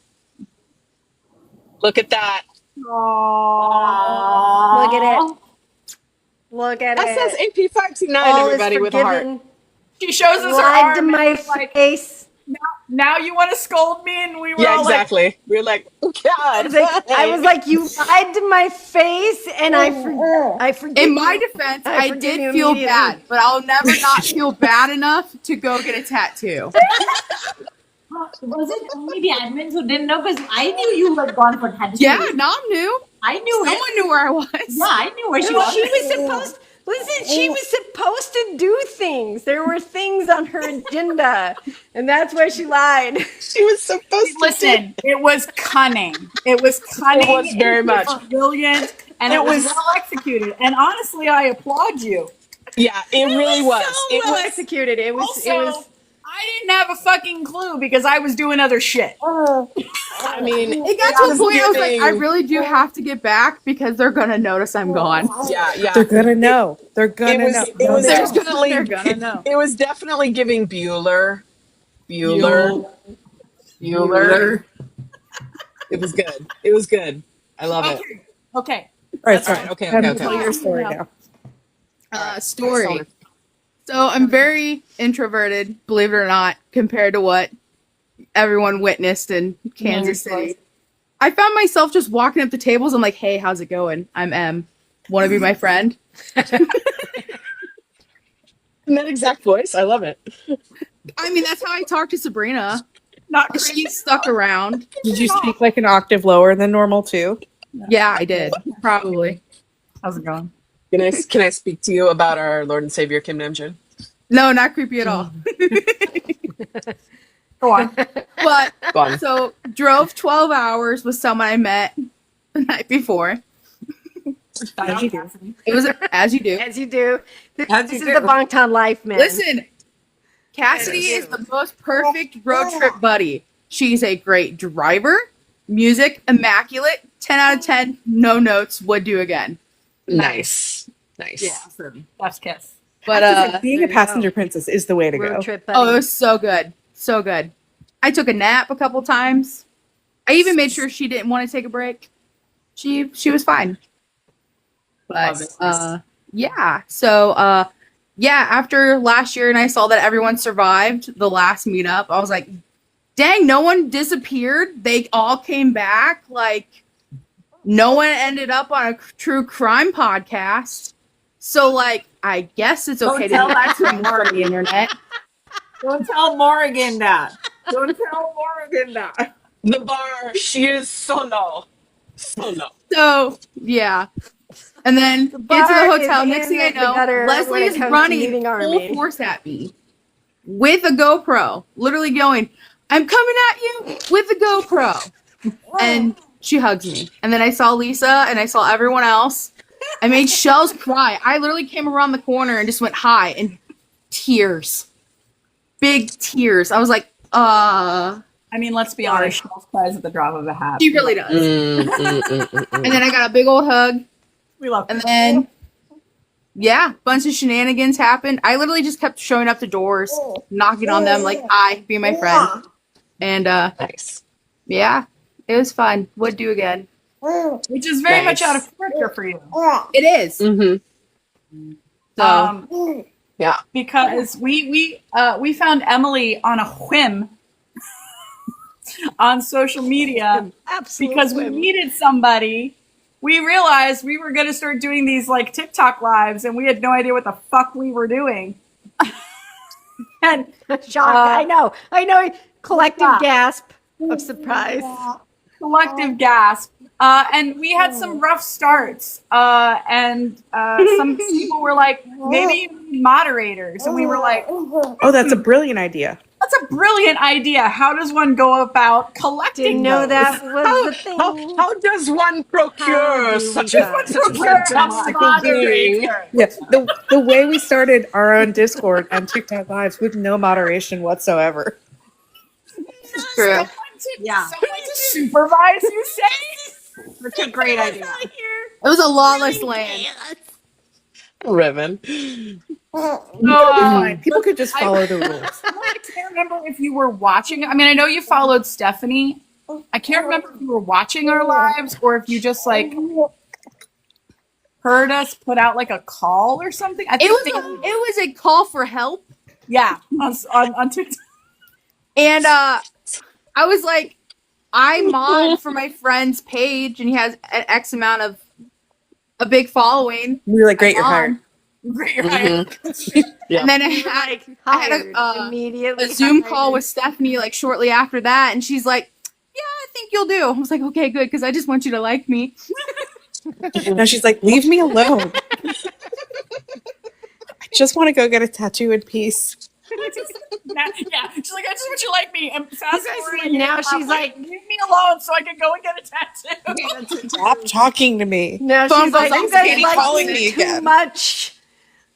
S1: Look at that.
S3: Look at it. Look at
S1: That
S3: it.
S1: says AP529,
S3: All is
S1: everybody, with a heart.
S3: forgiven.
S2: She shows us her
S3: Lied
S2: arm.
S3: to
S2: and
S3: my
S2: was like,
S3: face.
S2: now you want to scold me? And we were
S1: Yeah,
S2: all
S1: exactly. We were like, oh, God.
S3: I was like, you lied to my face, and I forgive
S7: In my
S3: you.
S7: defense,
S3: I
S7: I
S3: forgive
S7: did
S3: you
S7: feel
S3: immediately.
S7: bad, but I'll never not feel bad enough to go get a tattoo.
S6: Was it only the admins who didn't know? Because I knew you had gone for tattoo.
S7: Yeah, Nam knew.
S6: I knew it.
S7: Someone knew where I was.
S6: Yeah, I knew where she
S3: No,
S6: was.
S3: she was supposed. Listen, she was supposed to do things. There were things on her agenda, and that's why she lied.
S1: She was supposed to.
S2: Listen, it was cunning. It was cunning.
S1: It was very much.
S2: Brilliant, and it was well executed. And honestly, I applaud you.
S1: Yeah, it really was.
S3: So
S1: It
S3: well
S1: was.
S3: executed. It was.
S2: Also,
S3: It was.
S2: I didn't have a fucking clue because I was doing other shit.
S1: I mean,
S7: It got to a
S1: was
S7: point I was like,
S1: giving-
S7: I really do have to get back because they're gonna notice I'm gone.
S1: Yeah.
S5: They're gonna know. They're gonna know.
S1: It was
S7: They're
S1: definitely.
S7: They're gonna know.
S1: It was definitely giving Bueller. It was good. It was good. I love it.
S2: Okay,
S5: All right, sorry.
S1: Okay.
S5: Tell your story now.
S7: Story. So I'm very introverted, believe it or not, compared to what everyone witnessed in Kansas City. I found myself just walking up to tables. I'm like, hey, how's it going? I'm M. Want to be my friend?
S1: In that exact voice, I love it.
S7: I mean, that's how I talked to Sabrina. Not she stuck around.
S5: Did you speak like an octave lower than normal too?
S7: Yeah, I did. Probably.
S2: How's it going?
S1: Can I speak to you about our Lord and Savior Kim Namjoon?
S7: No, not creepy at all.
S2: Go on.
S7: But
S1: Go on.
S7: so drove 12 hours with someone I met the night before.
S5: As you do.
S7: It was as you do.
S3: As you do. This
S1: As you
S3: is
S1: do.
S3: the Bangtan life, man.
S7: Listen, Cassidy is the most perfect road trip buddy. She's a great driver, music, immaculate, 10 out of 10, no notes, would do again.
S1: Nice.
S2: Yeah. Chef's kiss.
S7: But
S5: Being a passenger princess is the way to
S3: Road
S5: go.
S3: trip,
S7: oh,
S3: buddy.
S7: it was so good. So good. I took a nap a couple times. I even made sure she didn't want to take a break. She was fine. But yeah. So yeah, after last year and I saw that everyone survived the last meetup, I was like, dang, no one disappeared. They all came back. Like, no one ended up on a true crime podcast. So, like, I guess it's okay to
S4: tell
S7: be
S4: that to
S7: on the internet.
S4: Don't tell Morrigan that. Don't tell Morrigan that.
S1: The bar, she is so low. So low.
S7: So, yeah. And then get to the
S3: bar
S7: hotel.
S3: is
S7: Next thing I
S3: in the
S7: know,
S3: gutter when
S7: Leslie
S3: it
S7: is
S3: comes to
S7: running
S3: meeting
S7: full
S3: Army.
S7: force at me with a GoPro, literally going, I'm coming at you with a GoPro. And she hugs me. And then I saw Lisa and I saw everyone else. I made Shells cry. I literally came around the corner and just went hi and tears. Big tears. I was like,
S2: I mean, let's be honest. She cries at the drop of a hat.
S7: she really does. And then I got a big old hug.
S2: We love
S7: And then, yeah, bunch of shenanigans happened. I literally just kept showing up to doors, knocking on them, like, hi, be my friend. And,
S1: Nice.
S7: yeah, it was fun. Would do again.
S2: which is very much
S1: Nice.
S2: out of character for you.
S7: It is.
S1: Mm-hmm.
S7: So,
S1: Yeah.
S2: Because we found Emily on a whim on social media
S3: Absolute
S2: because we
S3: whim.
S2: needed somebody. We realized we were going to start doing these like TikTok lives, and we had no idea what the fuck we were doing. And
S3: Shocked. I know. Collective gasp of surprise.
S2: collective gasp. And we had some rough starts. And some people were like, maybe you need moderators. And we were like,
S5: Oh, that's a brilliant idea.
S2: that's a brilliant idea. How does one go about collecting
S3: Didn't know
S2: those?
S3: that was the thing.
S1: How does one
S3: How
S1: procure
S3: do
S1: such
S3: we
S1: a
S3: find
S1: fantastical being?
S5: Yeah, the way we started our own Discord and TikTok lives with no moderation whatsoever.
S7: true.
S6: Yeah.
S2: Someone to supervise you, say?
S6: That's a great idea.
S7: It was a lawless land.
S1: Riven.
S5: People could just follow the rules.
S2: I can't remember if you were watching. I mean, I know you followed Stephanie. I can't remember if you were watching our lives or if you just like heard us put out like a call or something. I think
S7: It was a call for help.
S2: yeah, on TikTok.
S7: And I was like, I mod for my friend's page, and he has an X amount of a big following.
S5: We were like, great, you're
S7: on.
S5: hired.
S1: Yeah.
S7: And then I had
S3: Hired
S7: a
S3: immediately.
S7: Zoom
S3: hired.
S7: call with Stephanie like shortly after that, and she's like, "Yeah, I think you'll do." I was like, "Okay, good," because I just want you to like me.
S5: Now she's like, leave me alone. I just want to go get a tattoo in peace.
S2: Yeah, she's like, I just want you to like me. And fast forward,
S3: see, now she's like,
S2: leave me alone so I can go and get a tattoo.
S5: Stop talking to me.
S3: Now
S7: Phone
S3: she's like,
S7: calls,
S3: you guys
S5: Katie
S3: like
S5: calling
S3: me
S5: me
S3: too
S5: again.
S3: much.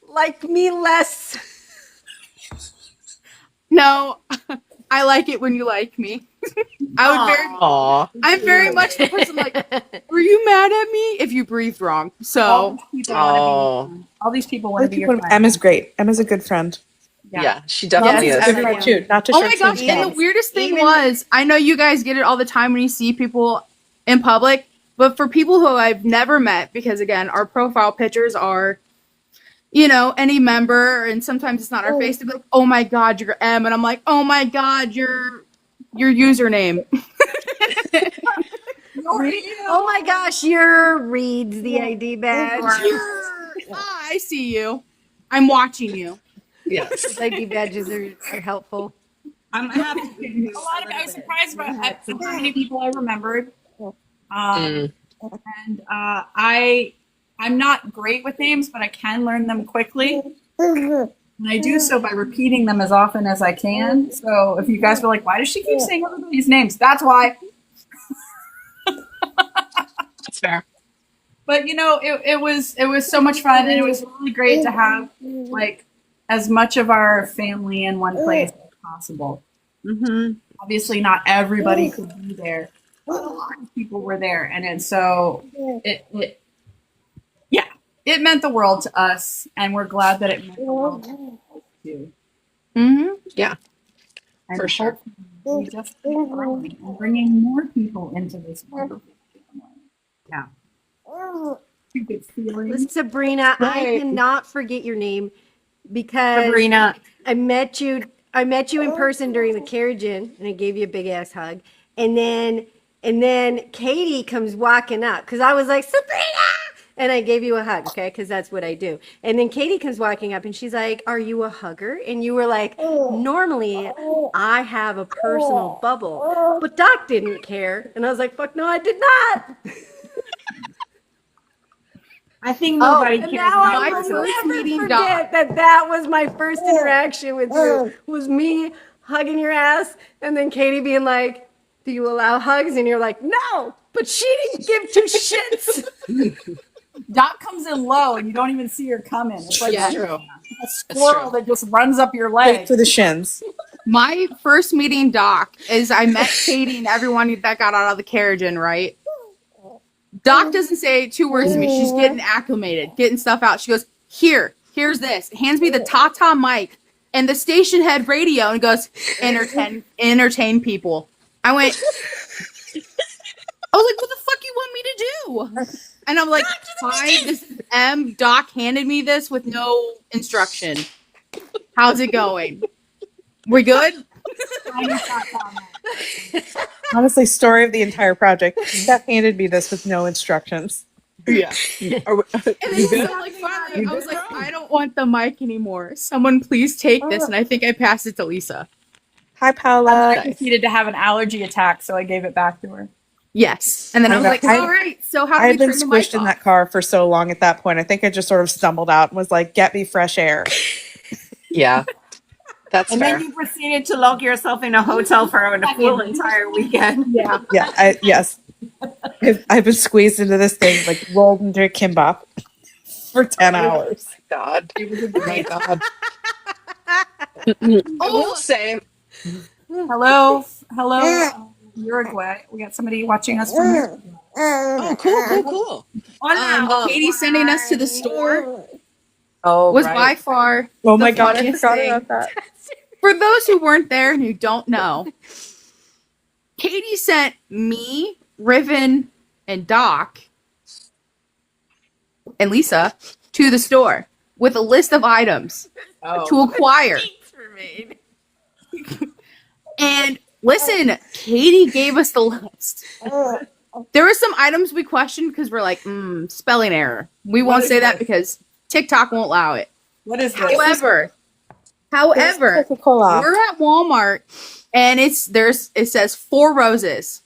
S3: Like me less.
S7: No, I like it when you like me.
S1: Aw.
S7: I'm very much the person like, were you mad at me if you breathed wrong? So
S2: All these people want to be your friend.
S5: Emma's great. Emma's a good friend.
S1: Yeah, she definitely
S7: Yes,
S1: is.
S5: Good friend too. Not to
S7: oh my
S5: short
S7: gosh, and the weirdest thing was, I know you guys get it all the time when you see people in public, But for people who I've never met, because again, our profile pictures are, you know, any member, and sometimes it's not our face. They're like, "Oh my God, you're M," and I'm like, "Oh my God, your username."
S3: Oh my gosh, your reads the ID badge.
S7: I see you. I'm watching you.
S1: Yes.
S3: ID badges are helpful.
S6: I'm happy.
S2: A lot of I was surprised about how many people I remembered. And I'm not great with names, but I can learn them quickly. And I do so by repeating them as often as I can. So if you guys were like, why does she keep saying everybody's names? That's why.
S1: That's fair.
S2: But you know, it was so much fun, and it was really great to have like as much of our family in one place as possible.
S4: Mm-hmm.
S2: Obviously, not everybody could be there, but a lot of people were there, and so it meant the world to us, and we're glad that it meant the world to us too.
S7: Mm-hmm.
S1: Yeah,
S2: And
S1: for sure.
S2: hopefully we just keep growing and bringing more people into this wonderful family.
S4: Yeah.
S2: Two good feelings.
S3: Listen, Sabrina, I
S1: Right.
S3: cannot forget your name because
S4: Sabrina.
S3: I met you in person during the carriage in, and I gave you a big ass hug. And then Katie comes walking up because I was like, Sabrina, and I gave you a hug, okay? Because that's what I do. And then Katie comes walking up and she's like, "Are you a hugger?" And you were like, "Normally I have a personal bubble, but Doc didn't care." And I was like, "Fuck no, I did not."
S6: I think nobody
S3: And
S6: cares
S3: now I
S6: about
S3: will
S6: myself.
S3: never forget that was my first interaction with you. Was me hugging your ass, and then Katie being like, "Do you allow hugs?" And you're like, "No," but she didn't give two shits.
S2: Dot comes in low, and you don't even see her coming. It's like
S1: That's
S2: a
S1: true.
S2: squirrel that just runs up your
S5: Right
S2: leg.
S5: for the shins.
S7: My first meeting Doc is I met Katie and everyone that got out of the carriage in, right? Doc doesn't say 2 words to me. She's getting acclimated, getting stuff out. She goes, here's this. Hands me the Tata mic and the station head radio and goes, entertain people. I was like, what the fuck you want me to do? And I'm like, fine, this is M. Doc handed me this with no instruction. How's it going? We good?
S5: Honestly, story of the entire project. Steph handed me this with no instructions.
S1: Yeah.
S7: And then so, like, finally, I was like, I don't want the mic anymore. Someone please take this. And I think I passed it to Lisa.
S5: Hi, Paula.
S2: I proceeded to have an allergy attack, so I gave it back to her.
S7: Yes. And then I was like, all right, so how do we
S5: I've been
S7: turn the mic
S5: squished in
S7: off?
S5: that car for so long at that point. I think I just sort of stumbled out and was like, get me fresh air.
S1: Yeah. That's
S6: And
S1: fair.
S6: then you proceeded to lock yourself in a hotel for a full entire weekend.
S2: Yeah.
S5: Yeah, yes. I've been squeezed into this thing, like rolled into a kimbap for 10 hours.
S1: God. Oh my God. I will say,
S2: Hello, Uruguay. We got somebody watching us from Uruguay.
S1: oh, cool.
S7: Katie sending us to the store
S1: Oh,
S7: was
S1: right.
S7: by far
S5: Oh my
S7: the
S5: God, I
S7: funniest
S5: forgot
S7: thing.
S5: about that.
S7: For those who weren't there and who don't know, Katie sent me, Riven, and Doc, and Lisa to the store with a list of items to acquire. And listen, Katie gave us the list. There were some items we questioned because we're like, spelling error. We won't say that because TikTok won't allow it.
S2: What is this?
S7: However,
S5: Coca-Cola.
S7: we're at Walmart and it says 4 roses.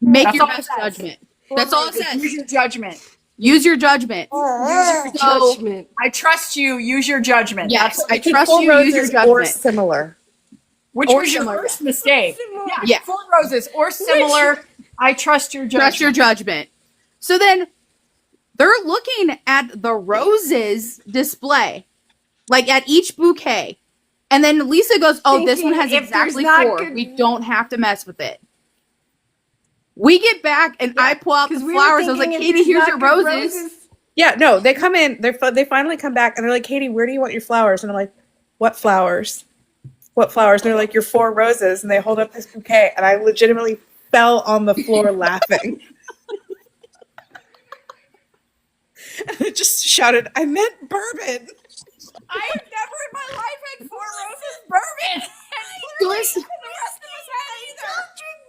S7: Make
S2: That's
S7: your
S2: all it
S7: best
S2: says.
S7: judgment. That's all it says.
S2: Use your judgment.
S7: Use your judgment.
S3: Judgment.
S2: I trust you. Use your judgment.
S7: Yes, I
S5: It's like
S7: trust
S5: 4
S7: you. Use your
S5: roses or
S7: judgment.
S5: similar.
S2: Which
S7: Or
S2: was your
S7: similar.
S2: first mistake?
S7: Yeah.
S2: 4 roses or similar. I trust your judgment.
S7: Trust your judgment. So then they're looking at the roses display, like at each bouquet. And then Lisa goes, oh, this one has
S3: Thinking if there's
S7: exactly
S3: not
S7: 4.
S3: good-
S7: We don't have to mess with it. We get back and I pull out the
S3: 'Cause we were
S7: flowers. I was like,
S3: thinking if
S7: Katie,
S3: there's
S7: here's
S3: not
S7: your
S3: good
S7: roses.
S5: Yeah, no, they come in. They finally come back and they're like, Katie, where do you want your flowers? And I'm like, what flowers? What flowers? And they're like, your 4 roses. And they hold up this bouquet. And I legitimately fell on the floor laughing. And I just shouted, I meant bourbon.
S2: I have never in my life had Four Roses bourbon.
S7: Listen,
S2: The rest of us had either.
S3: Don't drink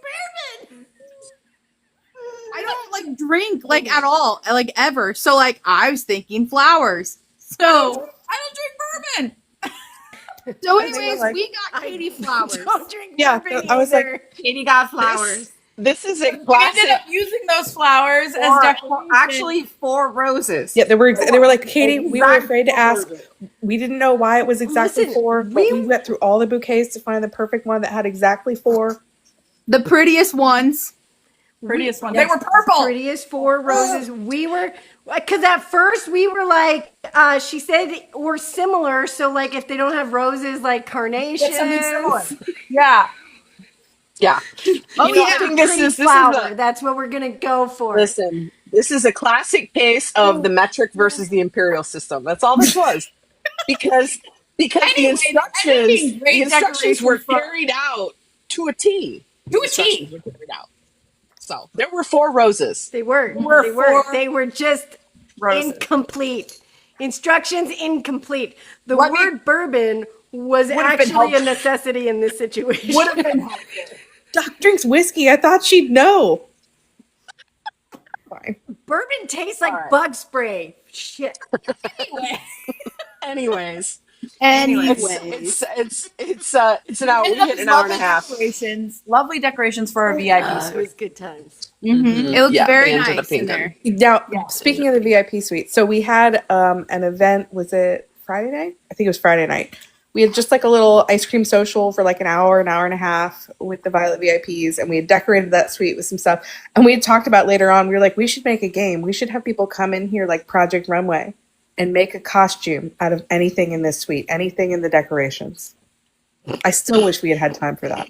S3: bourbon.
S7: I don't like drink like at all, like ever. So like I was thinking flowers. So
S2: I don't drink bourbon.
S7: so anyways, we got Katie flowers.
S3: Don't drink
S5: Yeah,
S3: bourbon
S5: I was
S3: either.
S5: like,
S4: Katie got flowers.
S1: This is a
S2: We ended
S1: classic.
S2: up using those flowers as
S4: Or
S2: decoration.
S4: actually 4 roses.
S5: yeah, they were like, Katie, we were
S4: Exact
S5: afraid to
S4: 4
S5: ask.
S4: roses.
S5: We didn't know why it was exactly
S3: Listen,
S5: 4, but we went through all the bouquets to find the perfect one that had exactly 4.
S7: The prettiest ones.
S2: prettiest one. They were purple.
S3: Prettiest 4 roses. We were, because at first we were like, she said we're similar. So like, if they don't have roses, like carnations.
S2: Get something similar. Yeah.
S1: Yeah.
S7: Oh
S1: You know, I
S7: yeah.
S1: think this
S3: Pretty
S1: is
S3: flower. That's what we're gonna go for.
S1: listen. This is a classic case of the metric versus the imperial system. That's all this was, because the
S2: Anyway, anything great
S1: the instructions were
S2: decoration for-
S1: carried out to a T.
S2: To a
S1: Instructions
S2: T.
S1: were carried out. So there were 4 roses.
S3: They were.
S2: We're
S3: They were.
S2: for
S3: They were just
S2: Roses.
S3: incomplete. Instructions incomplete. The
S2: Let me-
S3: word bourbon was
S2: been
S3: actually a
S2: helpful.
S3: necessity in this situation.
S2: Would have been helpful.
S5: Doc drinks whiskey. I thought she'd know. Fine.
S3: Bourbon tastes like
S1: All right.
S3: bug spray. Shit.
S1: Anyways,
S7: Anyways.
S1: it's an hour. We hit an hour and a half.
S2: Lovely decorations for our VIP
S3: It
S2: suite.
S3: was good times.
S7: It looks
S1: Yeah,
S7: very
S1: bands of the
S7: nice in
S1: pink
S7: there.
S5: Now, speaking of the VIP suite, so we had an event. Was it Friday night? I think it was Friday night. We had just like a little ice cream social for like an hour and a half with the Violet VIPs, and we had decorated that suite with some stuff. And we had talked about later on, we were like, we should make a game. We should have people come in here like Project Runway and make a costume out of anything in this suite, anything in the decorations. I still wish we had time for that.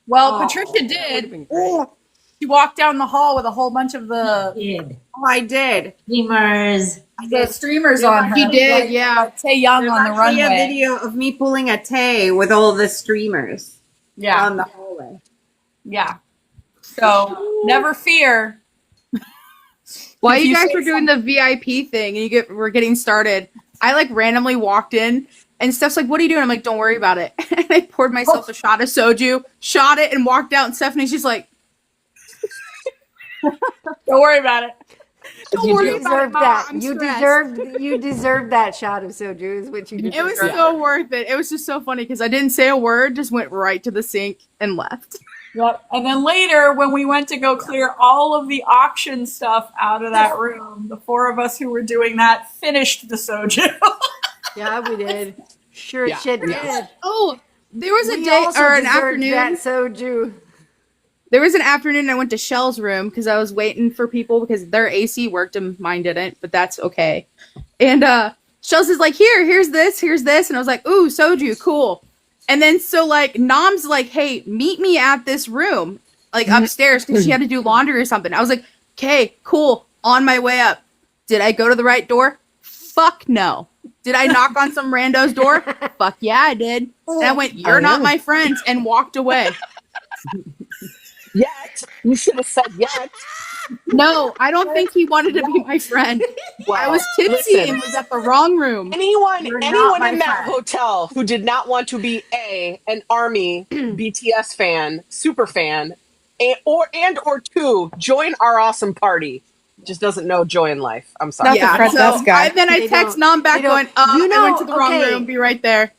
S2: Well, Patricia did. She walked down the hall with a whole bunch of the
S4: Oh, I did.
S6: Streamers.
S2: streamers on her.
S7: She did, yeah.
S2: Tay Young
S4: There's
S2: on the
S4: actually a
S2: runway.
S4: video of me pulling a Tay with all the streamers
S2: Yeah.
S4: on the hallway.
S2: Yeah. So never fear.
S7: While
S2: If
S7: you
S2: you
S7: guys
S2: say
S7: were doing the VIP thing and we're getting started, I like randomly walked in and Steph's like, "What are you doing?" I'm like, "Don't worry about it." And I poured myself a shot of soju, shot it, and walked out. And Stephanie's just like,
S2: Don't worry about it.
S7: "Don't worry
S3: You
S7: about it,
S3: deserved
S7: Mom.
S3: that.
S7: I'm
S3: You
S7: stressed."
S3: deserved that shot of soju is what you deserved.
S7: It was so worth it. It was just so funny because I didn't say a word, just went right to the sink and left.
S2: Yep. And then later, when we went to go clear all of the auction stuff out of that room, the 4 of us who were doing that finished the soju.
S3: Yeah, we did. Sure
S1: Yeah.
S3: shit did.
S7: Oh, there was a
S3: We
S7: day
S3: also
S7: or an
S3: deserved
S7: afternoon.
S3: that soju.
S7: There was an afternoon I went to Shell's room because I was waiting for people because their AC worked and mine didn't, but that's okay. And Shell's is like, here's this, and I was like, ooh, soju, cool. And then so like Nom's like, hey, meet me at this room, like upstairs because she had to do laundry or something. I was like, okay, cool, on my way up. Did I go to the right door? Fuck no. Did I knock on some rando's door? Fuck yeah, I did. And I went, you're not my friends, and walked away.
S1: Yet you should have said yet.
S7: No, I don't think he wanted to be my friend. I was tipsy
S1: listen.
S7: and was at the wrong room.
S1: Anyone
S4: You're
S1: in
S4: not my
S1: that
S4: friend.
S1: hotel who did not want to be an ARMY BTS fan, super fan, or 2 join our awesome party just doesn't know joy in life. I'm sorry.
S5: Not the
S7: Yeah,
S5: front
S7: so
S5: desk guy.
S7: then I
S3: They
S7: text
S3: don't-
S7: Nom back
S3: they don't-
S7: going,
S3: You
S7: I went to
S3: know,
S7: the wrong
S3: okay.
S7: room, be right there.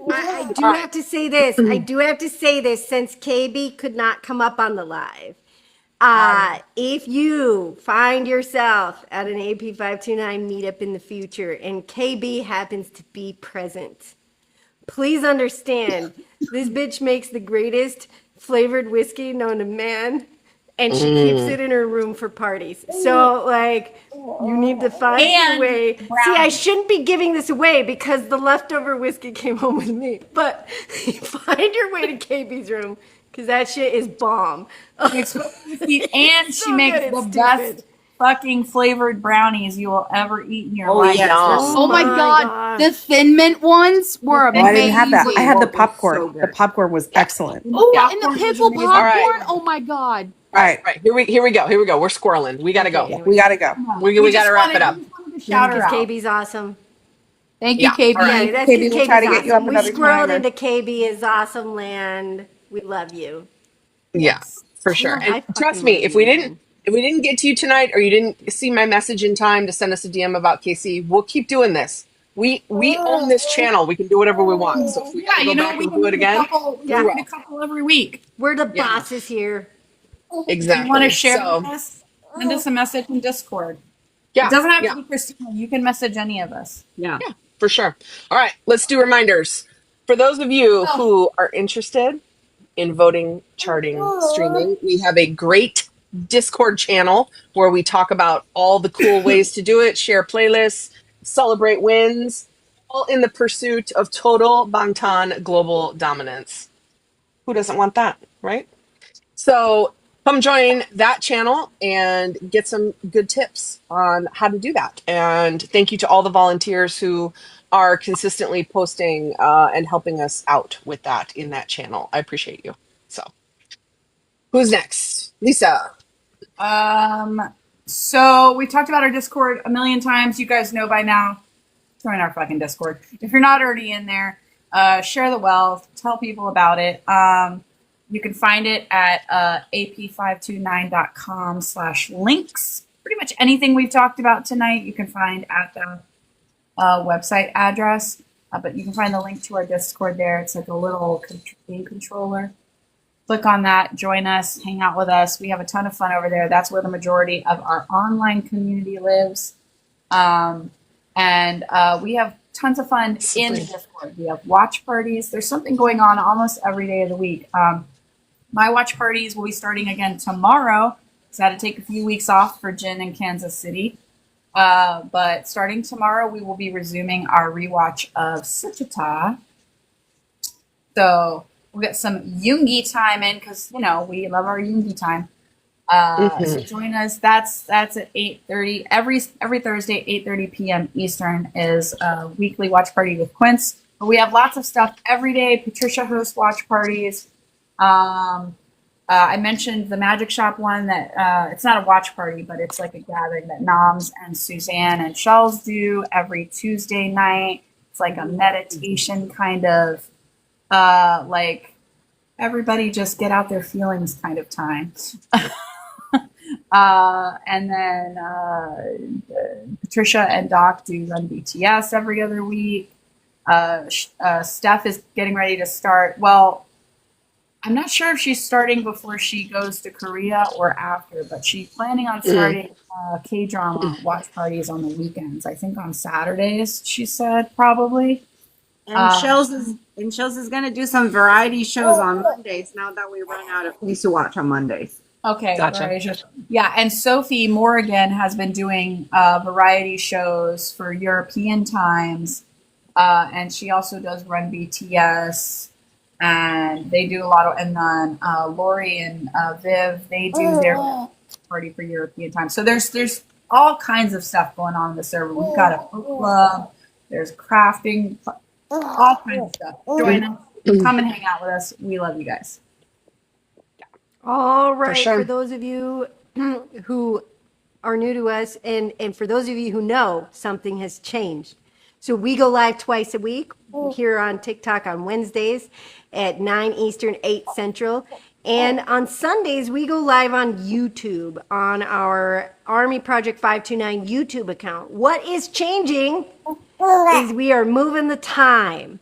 S3: I do have to say this. I do have to say this since KB could not come up on the live. If you find yourself at an AP529 meetup in the future and KB happens to be present, please understand this bitch makes the greatest flavored whiskey known to man, and she keeps it in her room for parties. So, like, you need to find
S2: And
S3: your way. See, I shouldn't be giving this away because the leftover whiskey came home with me. But find your way to KB's room because that shit is bomb.
S2: And she
S3: So
S2: makes
S3: good,
S2: the
S3: it's
S2: best
S3: stupid.
S2: fucking flavored brownies you will ever eat in your
S4: Oh,
S2: life.
S4: yes.
S7: Oh my
S3: my
S7: god,
S3: God.
S7: the Thin Mint ones were amazing.
S5: I didn't have that. I had the
S4: So
S5: popcorn.
S4: good.
S5: The popcorn was excellent.
S7: Oh,
S2: Yeah.
S7: and the
S2: Popcorn was
S7: pickle
S2: amazing.
S7: popcorn.
S1: All right.
S7: Oh my god.
S5: All right.
S1: Right, here we go. We're squirreling. We gotta go.
S5: We gotta go.
S1: We gotta wrap it up.
S6: We just wanted to shout her
S3: Because
S6: out.
S3: KB's awesome.
S7: Thank you,
S1: Yeah.
S7: KB.
S1: All right.
S3: Yeah, that's
S5: KB,
S3: because
S5: we'll try to
S3: KB's
S5: get you up
S3: awesome. We
S5: another
S3: squirreled
S5: time.
S3: into KB is awesome land. We love you.
S1: Yeah, for sure.
S3: I
S1: And
S3: fucking
S1: trust me,
S3: love
S1: if
S3: you,
S1: we
S3: man.
S1: didn't get to you tonight, or you didn't see my message in time to send us a DM about KC, we'll keep doing this. We own this channel. We can do whatever we want. So if we gotta go back
S7: we
S1: and
S7: can
S1: do it again,
S7: we
S1: we
S7: need
S1: will.
S7: a couple every week.
S3: We're the
S1: Yeah.
S3: bosses here.
S1: Exactly.
S7: You want to share
S1: So,
S7: with us? Send us a message in Discord.
S1: yeah,
S7: It doesn't have
S1: yeah.
S7: to be Christina. You can message any of us.
S4: Yeah.
S1: Yeah, for sure. All right, let's do reminders. For those of you who are interested in voting, charting, streaming, we have a great Discord channel where we talk about all the cool ways to do it, share playlists, celebrate wins, all in the pursuit of total Bangtan global dominance. Who doesn't want that, right? So come join that channel and get some good tips on how to do that. And thank you to all the volunteers who are consistently posting and helping us out with that in that channel. I appreciate you. So who's next? Lisa.
S2: So we talked about our Discord a million times. You guys know by now. Join our fucking Discord. If you're not already in there, share the wealth. Tell people about it. You can find it at ap529.com/links. Pretty much anything we've talked about tonight, you can find at the website address. But you can find the link to our Discord there. It's like a little game controller. Click on that, join us, hang out with us. We have a ton of fun over there. That's where the majority of our online community lives. And we have tons of fun in the Discord. We have watch parties. There's something going on almost every day of the week. My watch parties will be starting again tomorrow. So I had to take a few weeks off for Jin in Kansas City. But starting tomorrow, we will be resuming our rewatch of Suchita. So we'll get some Yoongi time in because, we love our Yoongi time. So join us. That's at 8:30 every Thursday, 8:30 p.m. Eastern is a weekly watch party with Quince. But we have lots of stuff every day. Patricia hosts watch parties. I mentioned the Magic Shop one that it's not a watch party, but it's like a gathering that Noms and Suzanne and Shells do every Tuesday night. It's like a meditation kind of like everybody just get out their feelings kind of time. And then Patricia and Doc do Run BTS every other week. Steph is getting ready to start. Well, I'm not sure if she's starting before she goes to Korea or after, but she's planning on starting K-drama watch parties on the weekends. I think on Saturdays, she said, probably.
S4: And Shells is going to do some variety shows on Mondays now that we run out of things to watch on Mondays.
S2: Okay,
S1: Gotcha.
S2: Yeah, and Sophie Morrigan has been doing variety shows for European times, and she also does Run BTS, and they do a lot of. And then Lori and Viv, they do their party for European time. So there's all kinds of stuff going on in the server. We've got a book club. There's crafting, all kinds of stuff. Join us, come and hang out with us. We love you guys.
S3: All right.
S1: sure.
S3: For those of you who are new to us, and for those of you who know, something has changed. So we go live twice a week here on TikTok on Wednesdays at 9 Eastern, 8 Central. And on Sundays, we go live on YouTube on our Army Project 529 YouTube account. What is changing is we are moving the time.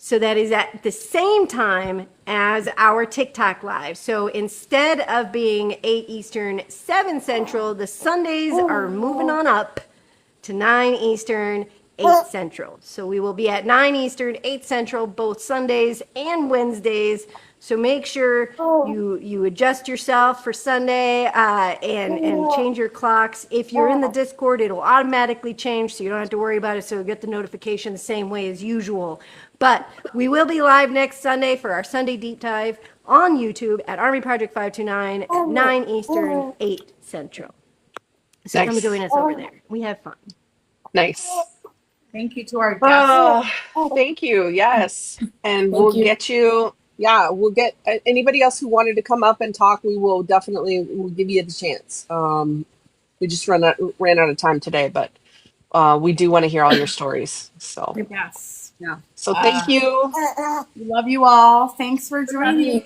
S3: So that is at the same time as our TikTok live. So instead of being 8 Eastern, 7 Central, the Sundays are moving on up to 9 Eastern, 8 Central. So we will be at 9 Eastern, 8 Central, both Sundays and Wednesdays. So make sure you adjust yourself for Sunday and change your clocks. If you're in the Discord, it'll automatically change, so you don't have to worry about it. So you'll get the notification the same way as usual. But we will be live next Sunday for our Sunday deep dive on YouTube at Army Project 529 at 9 Eastern, 8 Central. So come join us over there. We have fun.
S1: Nice.
S2: Thank you to our guests.
S1: Thank you. Yes. And we'll get you yeah, we'll get anybody else who wanted to come up and talk. We'll give you the chance. We just ran out of time today, but we do want to hear all your stories. So
S2: Yes.
S4: Yeah.
S1: So thank you.
S2: We love you all. Thanks for joining.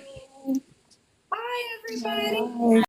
S2: Bye, everybody.
S5: Bye.